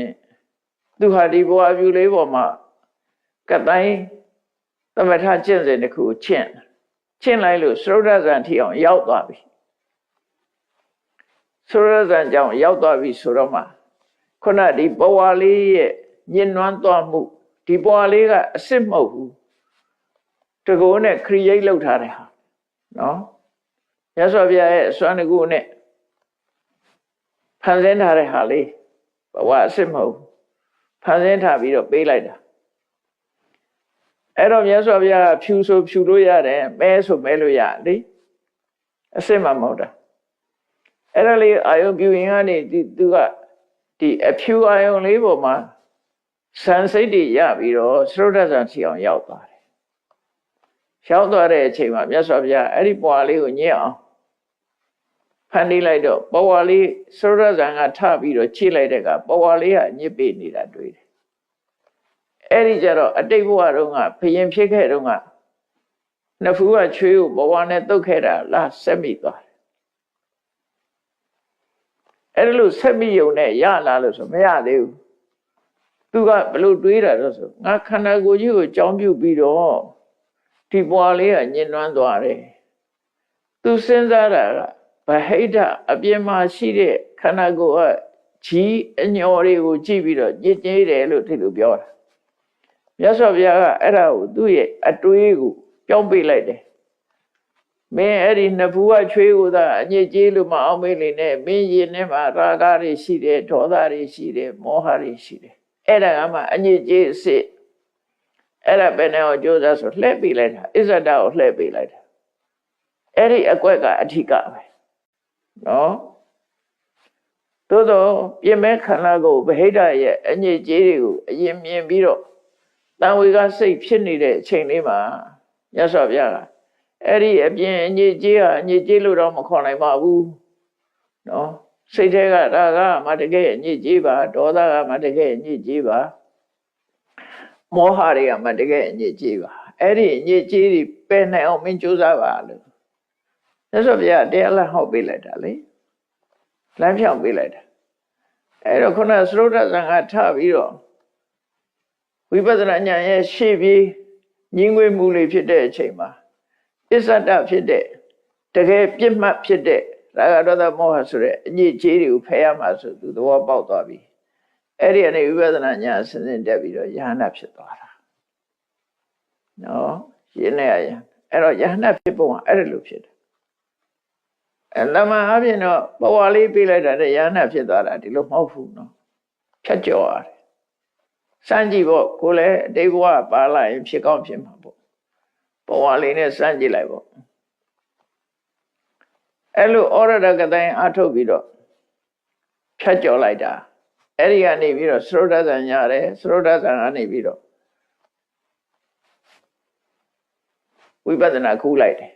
သူဟာဒီဘဝဖြူလေးပေါ်မှာကတိုင်းသမထကျင့်စဉ်တစ်ခုကျင့်လိုက်လို့စရုဒ္ဓဇံထီအောင်ရောက်သွားပြီစရုဒ္ဓဇံကြောင့်ရောက်သွားပြီဆိုတော့မှခုနဒီဘဝလေးရဲ့ညှဉ်းနှွမ်းသွားမှုဒီဘဝလေးကအစစ်မဟုတ်ဘူးတကူနဲ့ create လုပ်ထားတဲ့ဟာနော်မြတ်စွာဘုရားရဲ့စွမ်းတကူနဲ့ဖန်ဆင်းထားတဲ့ဟာလေးဘဝအစစ်မဟုတ်ဖန်ဆင်းထားပြီးတော့ပေးလိုက်တာအဲ့တော့မြတ်စွာဘုရားဖြူဆိုဖြူလို့ရတယ်မဲဆိုမဲလို့ရလေအစစ်မှမဟုတ်တာအဲ့ဒါလေးအာယုံပြုရင်ကနေသူကဒီအဖြူအာယုံလေးပေါ်မှာစံစိတ်တွေရပြီးတော့စရုဒ္ဓဇံစီအောင်ရောက်သွားတယ်ရောက်သွားတဲ့အချိန်မှာမြတ်စွာဘုရားအဲ့ဒီဘဝလေးကိုညှက်အောင်ဖန်တီးလိုက်တော့ဘဝလေးစရုဒ္ဓဇံကထပြီးတော့ချိလိုက်တဲ့ကဘဝလေးကညစ်ပေနေတာတွေ့တယ်အဲ့ဒီကြတော့အတိတ်ဘဝတုန်းကဘယင်ဖြစ်ခဲ့တုန်းကနှစ်ဖူးကချွေးကိုဘဝနဲ့တုတ်ခဲ့တာလားဆက်မိသွားတယ်အဲ့လိုဆက်မိုံနဲ့ရလာလို့ဆိုမရသေးဘူးသူကဘလို့တွေးတာတော့ဆိုငါခန္ဓာကိုယ်ကြီးကိုကြောင်းပြုပြီးတော့ဒီဘဝလေးကညှဉ်းနှွမ်းသွားတယ်သူစဉ်းစားတာကဗဟိတအပြင်မှာရှိတဲ့ခန္ဓာကိုယ်ကကြီးအညော်တွေကိုကြည့်ပြီးတော့ညစ်ကြေးတယ်လို့ဒီလိုပြောတာမြတ်စွာဘုရားကအဲ့ဒါကိုသူ့ရဲ့အတွေးကိုပြောင်းပေးလိုက်တယ်မင်းအဲ့ဒီနှစ်ဖူးကချွေးကိုသာအညစ်ကြေးလို့မအောင်မေးလေနဲ့မင်းရင်ထဲမှာရာဂတွေရှိတယ်ဒေါသတွေရှိတယ်မောဟတွေရှိတယ်အဲ့ဒါကမှအညစ်ကြေးစစ်အဲ့ဒါပဲနဲ့ကိုကြိုးစားဆိုလှည့်ပေးလိုက်တာအစ္ဆဒကိုလှည့်ပေးလိုက်တာအဲ့ဒီအကွက်ကအဓိကပဲနော် သို့သောပြင်မဲ့ခန္ဓာကိုဗဟိတရဲ့အညစ်အကြေးတွေကိုအရင်မြင်ပြီးတော့တန်ဝေကစိတ်ဖြစ်နေတဲ့အချိန်လေးမှာမြတ်စွာဘုရားကအဲ့ဒီအပြင်အညစ်အကြေးဟာအညစ်အကြေးလို့တော့မခေါ်နိုင်ပါဘူးနော်စိတ်ထဲကဒါကမှတကယ်အညစ်အကြေးပါဒေါသကမှတကယ်အညစ်အကြေးပါမောဟတွေကမှတကယ်အညစ်အကြေးပါအဲ့ဒီအညစ်အကြေးတွေပယ်နိုင်အောင်မင်းကြိုးစားပါလို့မြတ်စွာဘုရားတရားလမ်းဟောပေးလိုက်တာလေလမ်းဖြောင်းပေးလိုက်တာအဲ့တော့ခုနသရုတ်ထဇံကထပြီးတော့ဝိပဿနာဉာဏ်ရဲ့ရှေ့ပြေးညင်းငွေမှုလေးဖြစ်တဲ့အချိန်မှာအစ္ဆဒဖြစ်တဲ့တကယ်ပြစ်မှတ်ဖြစ်တဲ့ရာဂဒေါသမောဟဆိုတဲ့အညစ်အကြေးတွေကိုဖယ်ရမှာဆိုသူသဘောပေါက်သွားပြီအဲ့ဒီအနေဝိပဿနာဉာဏ်ဆင်းဆင်းတက်ပြီးတော့ယဟနာဖြစ်သွားတာနော်ရှင်းနေရရင်အဲ့တော့ယဟနာဖြစ်ပုံကအဲ့ဒါလိုဖြစ်တယ်အဲ့လမအပြင်တော့ဘဝလေးပြေးလိုက်တာတဲ့ယဟနာဖြစ်သွားတာဒီလိုမဟုတ်ဘူးနော်ဖြတ်ကျော်ရတယ်စမ်းကြည့်ဖို့ကိုလည်းအတိတ်ဘဝပါလာရင်ဖြစ်ကောင်းဖြစ်မှာပေါ့ဘဝလေးနဲ့စမ်းကြည့်လိုက်ပေါ့အဲ့လိုဩရဒကတိုင်းအထုတ်ပြီးတော့ဖြတ်ကျော်လိုက်တာအဲ့ဒီကနေပြီးတော့သရုတ်ထဇံရတယ်သရုတ်ထဇံကနေပြီးတော့ဝိပဿနာကူးလိုက်တယ်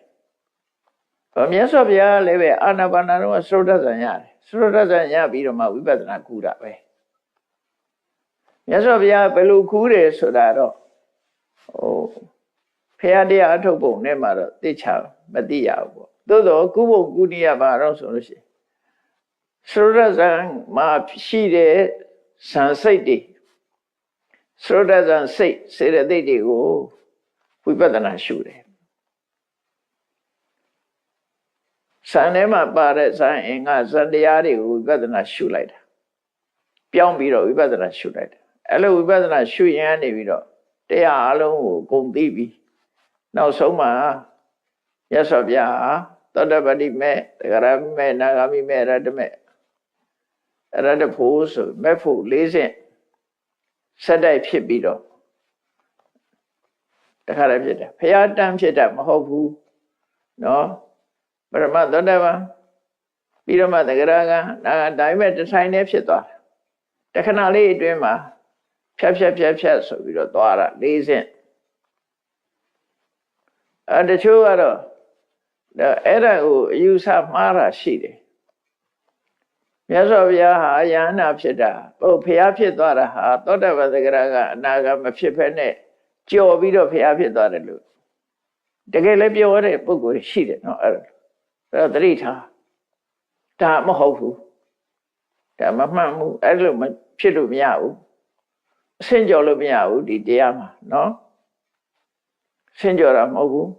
မြတ်စွာဘုရားလည်းပဲအာနာပါနာတော့သရုတ်ထဇံရတယ်သရုတ်ထဇံရပြီးတော့မှဝိပဿနာကူးတာပဲမြတ်စွာဘုရားဘယ်လိုကူးတယ်ဆိုတာတော့ဖရာတရားအထုတ်ပုံနဲ့မှတော့သိချမသိရဘူးပေါ့သို့တော့ကုဘုံကုဏိယဘာတော့ဆိုလို့ရှိရင်သရုတ်ထဇံမှာရှိတဲ့ဇန်စိတ်တွေသရုတ်ထဇံစိတ်စေတသိက်တွေကိုဝိပဿနာရှုတယ်ဇန်ထဲမှာပါတဲ့ဇန်အင်္ဂဇန်တရားတွေကိုဝိပဿနာရှုလိုက်တာပြောင်းပြီးတော့ဝိပဿနာရှုလိုက်တယ်အဲ့လိုဝိပဿနာရှုရင်ကနေပြီးတော့တရားအလုံးကိုဂုံသိပြီးနောက်ဆုံးမှာမြတ်စွာဘုရားသောတပတိမေသဂရမေနာဂမိမေရတ္တမေရတ္တဖို့ဆိုမဲ့ဖို့၄ဆင့်ဆက်တိုက်ဖြစ်ပြီးတော့တခါလည်းဖြစ်တယ်ဘုရားတန်းဖြစ်တာမဟုတ်ဘူးနော်ပရမသောတပန်ပြီးတော့မှသဂရကဒါကဒါပေမဲ့တဆိုင်နဲ့ဖြစ်သွားတယ်တခဏလေးအတွင်းမှာဖြတ်ဆိုပြီးတော့သွားတာ၄ဆင့်တချို့ကတော့အဲ့ဒါကိုအယူဆမှားတာရှိတယ်မြတ်စွာဘုရားဟာယဟနာဖြစ်တာဘုရားဖြစ်သွားတာဟာသောတပန်သဂရကအနာဂတ်မဖြစ်ဖက်နဲ့ကြော်ပြီးတော့ဘုရားဖြစ်သွားတယ်လို့တကယ်လည်းပြောရတဲ့ပုဂ္ဂိုလ်ရှိတယ်နော်အဲ့ဒါသတိထားဒါမဟုတ်ဘူးဒါမမှန်ဘူးအဲ့လိုမဖြစ်လို့မရဘူးအဆင့်ကျော်လို့မရဘူးဒီတရားမှာနော်ဆင့်ကျော်တာမဟုတ်ဘူး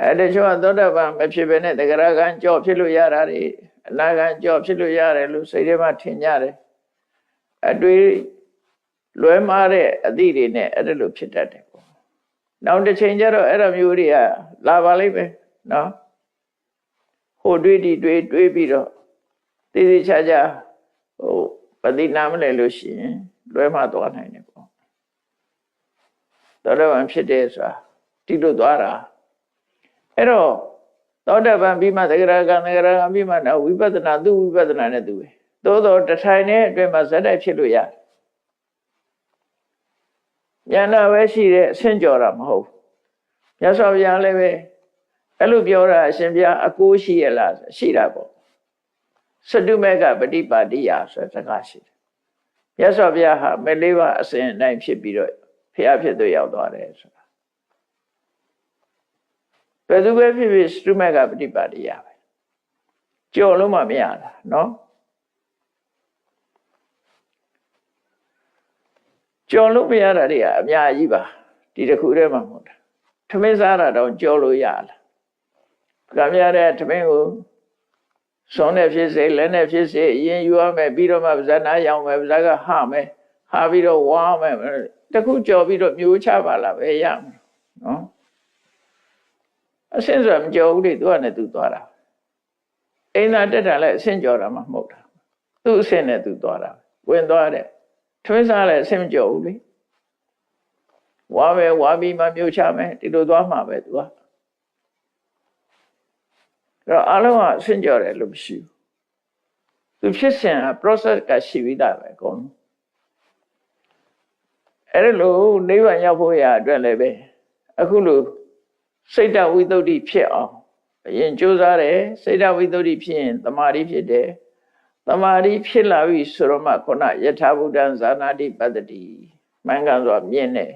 အဲ့တချို့ကသောတပန်မဖြစ်ဘဲနဲ့သဂရကံကြော်ဖြစ်လို့ရတာတွေအနာဂံကြော်ဖြစ်လို့ရတယ်လို့စိတ်ထဲမှာထင်ကြတယ်အတွေ့လွဲမှားတဲ့အသည့်တွေနဲ့အဲ့ဒါလိုဖြစ်တတ်တယ်ပေါ့နောက်တစ်ချိန်ကျတော့အဲ့လိုမျိုးတွေကလာပါလိမ့်မယ်နော်ဟိုတွေးဒီတွေးပြီးတော့သိသိချာချာပฏิနာမလဲလို့ရှိရင်လွဲမှားသွားနိုင်တယ်ပေါ့သောတပန်ဖြစ်တယ်ဆိုတာတိလို့သွားတာအဲ့တော့သောတပန်ပြီးမှသဂရကံပြီးမှတော့ဝိပဿနာသူဝိပဿနာနဲ့သူပဲသို့တော့တထိုင်နဲ့အတွင်းမှာဇက်တိုက်ဖြစ်လို့ရတယ်ဉာဏ်ပဲရှိတဲ့အဆင့်ကျော်တာမဟုတ်မြတ်စွာဘုရားလည်းပဲအဲ့လိုပြောတာအရှင်ဘုရားအကိုးရှိရလားရှိတာပေါ့စတုမေကပฏิပါတိယဆိုတဲ့စကားရှိတယ်မြတ်စွာဘုရားဟာမဲ့လေးပါအစဉ်အတိုင်းဖြစ်ပြီးတော့ဖျားဖြစ်သူရောက်သွားတယ်ဆိုတာဘယ်သူပဲဖြစ်ဖြစ်စတုမေကပฏิပါတိယပဲကြော်လို့မှမရတာနော်ကြော်လို့မရတာတွေကအများကြီးပါဒီတစ်ခုတည်းမှမဟုတ်တာထမင်းစားတာတော့ကြော်လို့ရလားကံရတဲ့ထမင်းကိုစွန်းနဲ့ဖြစ်စေလက်နဲ့ဖြစ်စေအရင်ယူရမယ်ပြီးတော့မှဗဇနာရောင်မယ်ဗဇကဟမယ်ဟာပြီးတော့ဝါမယ်တခုကြော်ပြီးတော့မျိုးချပါလားပဲရမယ်နော်အဆင့်ဆိုမကြော်ဘူးလေသူကနဲ့သူသွားတာအိမ်သာတက်တာလည်းအဆင့်ကြော်တာမှမဟုတ်တာသူ့အဆင့်နဲ့သူသွားတာဝင်သွားတဲ့ထွင်းစားလည်းအဆင့်မကြော်ဘူးလေဝါပဲဝါပြီးမှမျိုးချမယ်ဒီလိုသွားမှာပဲသူကအဲ့တော့အလုံးကအဆင့်ကြော်တယ်လို့မရှိဘူး သူဖြစ်စဉ် process ကရှိပြီးသားပဲအကုန်အဲ့လိုနိဗ္ဗာန်ရောက်ဖို့ရအတွက်လည်းပဲအခုလိုစိတ်တဝိသုဒ္ဓိဖြစ်အောင်အရင်ကြိုးစားတယ်စိတ်တဝိသုဒ္ဓိဖြစ်ရင်တမာတိဖြစ်တယ်တမာတိဖြစ်လာပြီဆိုတော့မှခုနယထာဘုဒ္ဓံဇာနာတိပတ္တိမှန်ကန်စွာမြင်တယ်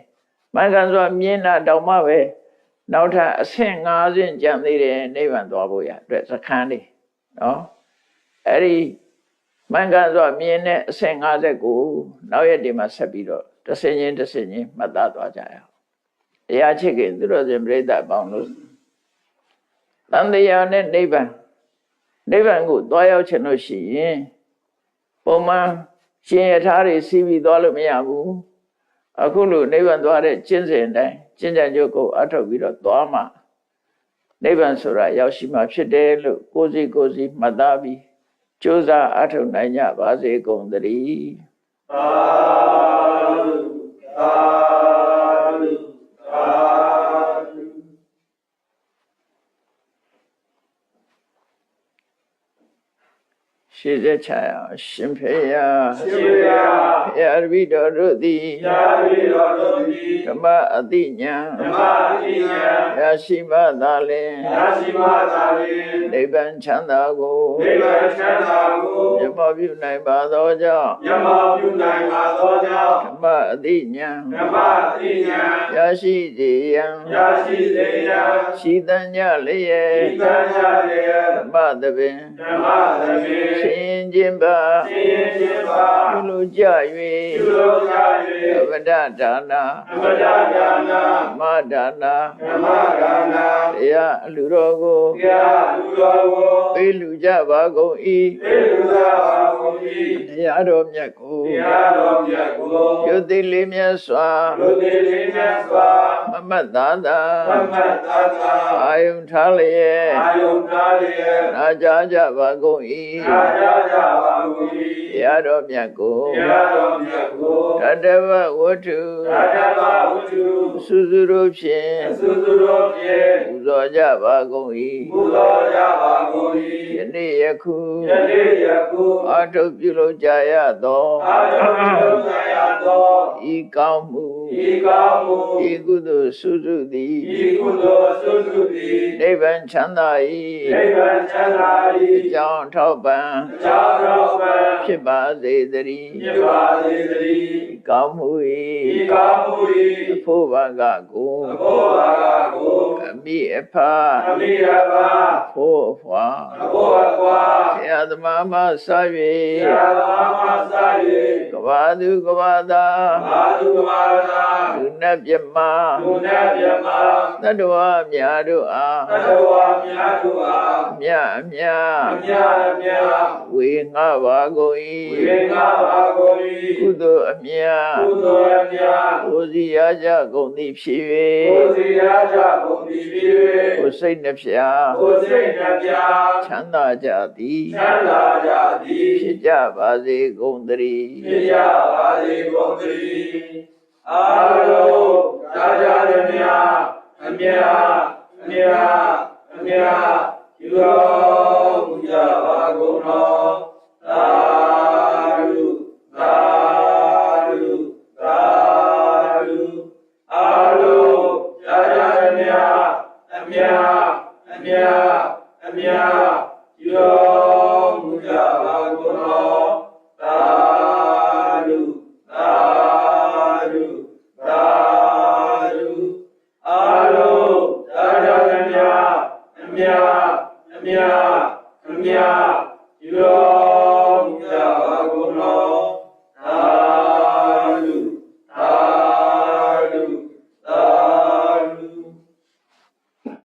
မှန်ကန်စွာမြင်တာတောင်မှပဲနောက်ထပ်အဆင့်5ဆင့်ကျန်သေးတယ်နိဗ္ဗာန်သွားဖို့ရအတွက်စခန်းလေးနော်အဲ့ဒီမှန်ကန်စွာမြင်တဲ့အဆင့်50ကိုနောက်ရက်ဒီမှာဆက်ပြီးတော့တစ်ဆင့်ချင်းမှတ်သားသွားကြရအောင်တရားချစ်ခင်သူတော်စင်ပြိဿပေါင်းလို့တန်တရားနဲ့နိဗ္ဗာန်ကိုသွားရောက်ချင်လို့ရှိရင်ပုံမှန်ရှင်ရထားတွေစီးပြီးသွားလို့မရဘူးအခုလိုနိဗ္ဗာန်သွားတဲ့ကျင့်စဉ်တိုင်းကျင့်ကြံကြုတ်ကိုအထောက်ပြီးတော့သွားမှနိဗ္ဗာန်ဆိုတာရောက်ရှိမှဖြစ်တယ်လို့ကိုယ်စီမှတ်သားပြီးကြိုးစားအထောက်နိုင်ကြပါစေကုန်သတည်းသာဓုသာဓုသာဓုရှိစေချာရှင်ဖေယဘုရားတပည့်တော်တို့သည်ဓမ္မအတိညာရရှိမှသာလျှင်နိဗ္ဗာန်ချမ်းသာကိုမျက်မှောက်ပြုနိုင်ပါသောကြောင့်ဓမ္မအတိညာရရှိစေရန်ရှိသညလျက်ဓမ္မသဘင်ရှင်ခြင်းပါပြုလို့ကြ၍အဝဒဒါနာမဒါနာတရားအလူတော်ကိုပေးလူကြပါကုန်၏တရားတော်မြတ်ကိုယုတိလေးမြတ်စွာမမတ်သာသာအာယုန်ထားလျက်နာကြားကြပါကုန်၏တရားတော်မြတ်ကိုတတဝဝတ္ထုစုစုတို့ဖြင့်ပူဇော်ကြပါကုန်၏ယနေ့ယခုအာထုပြုလုပ်ကြရသောဤကောင်းမှုဤကုသိုလ်စုစုသည်နိဗ္ဗာန်ချမ်းသာ၏အကြောင်းထောက်ပံ့ဖြစ်ပါစေတည်းကောင်းမှု၏အဖို့ဘာကကိုအမိအဖဖို့အဖွာဆရာသမားမှစ၍ကဘာသူကဘာသာလူနတ်ပြမသတ္တဝါများတို့အားမြတ်အမြဝေငှပါကုန်၏ကုသိုလ်အမြကိုစီရကြကုန်သည်ဖြစ်၍ကိုစိတ်နှဖျားချမ်းသာကြသည်ဖြစ်ကြပါစေကုန်သတည်းအာလုံးသာကြသည်များအမြယူတော်မူကြပါကုန်သောသာဓုသာဓုသာဓုအာလုံးသာကြသည်များအမြယူတော်မူကြပါကုန်သောသာဓုသာဓုသာဓုအာလုံးသာကြသည်များအမြယူတော်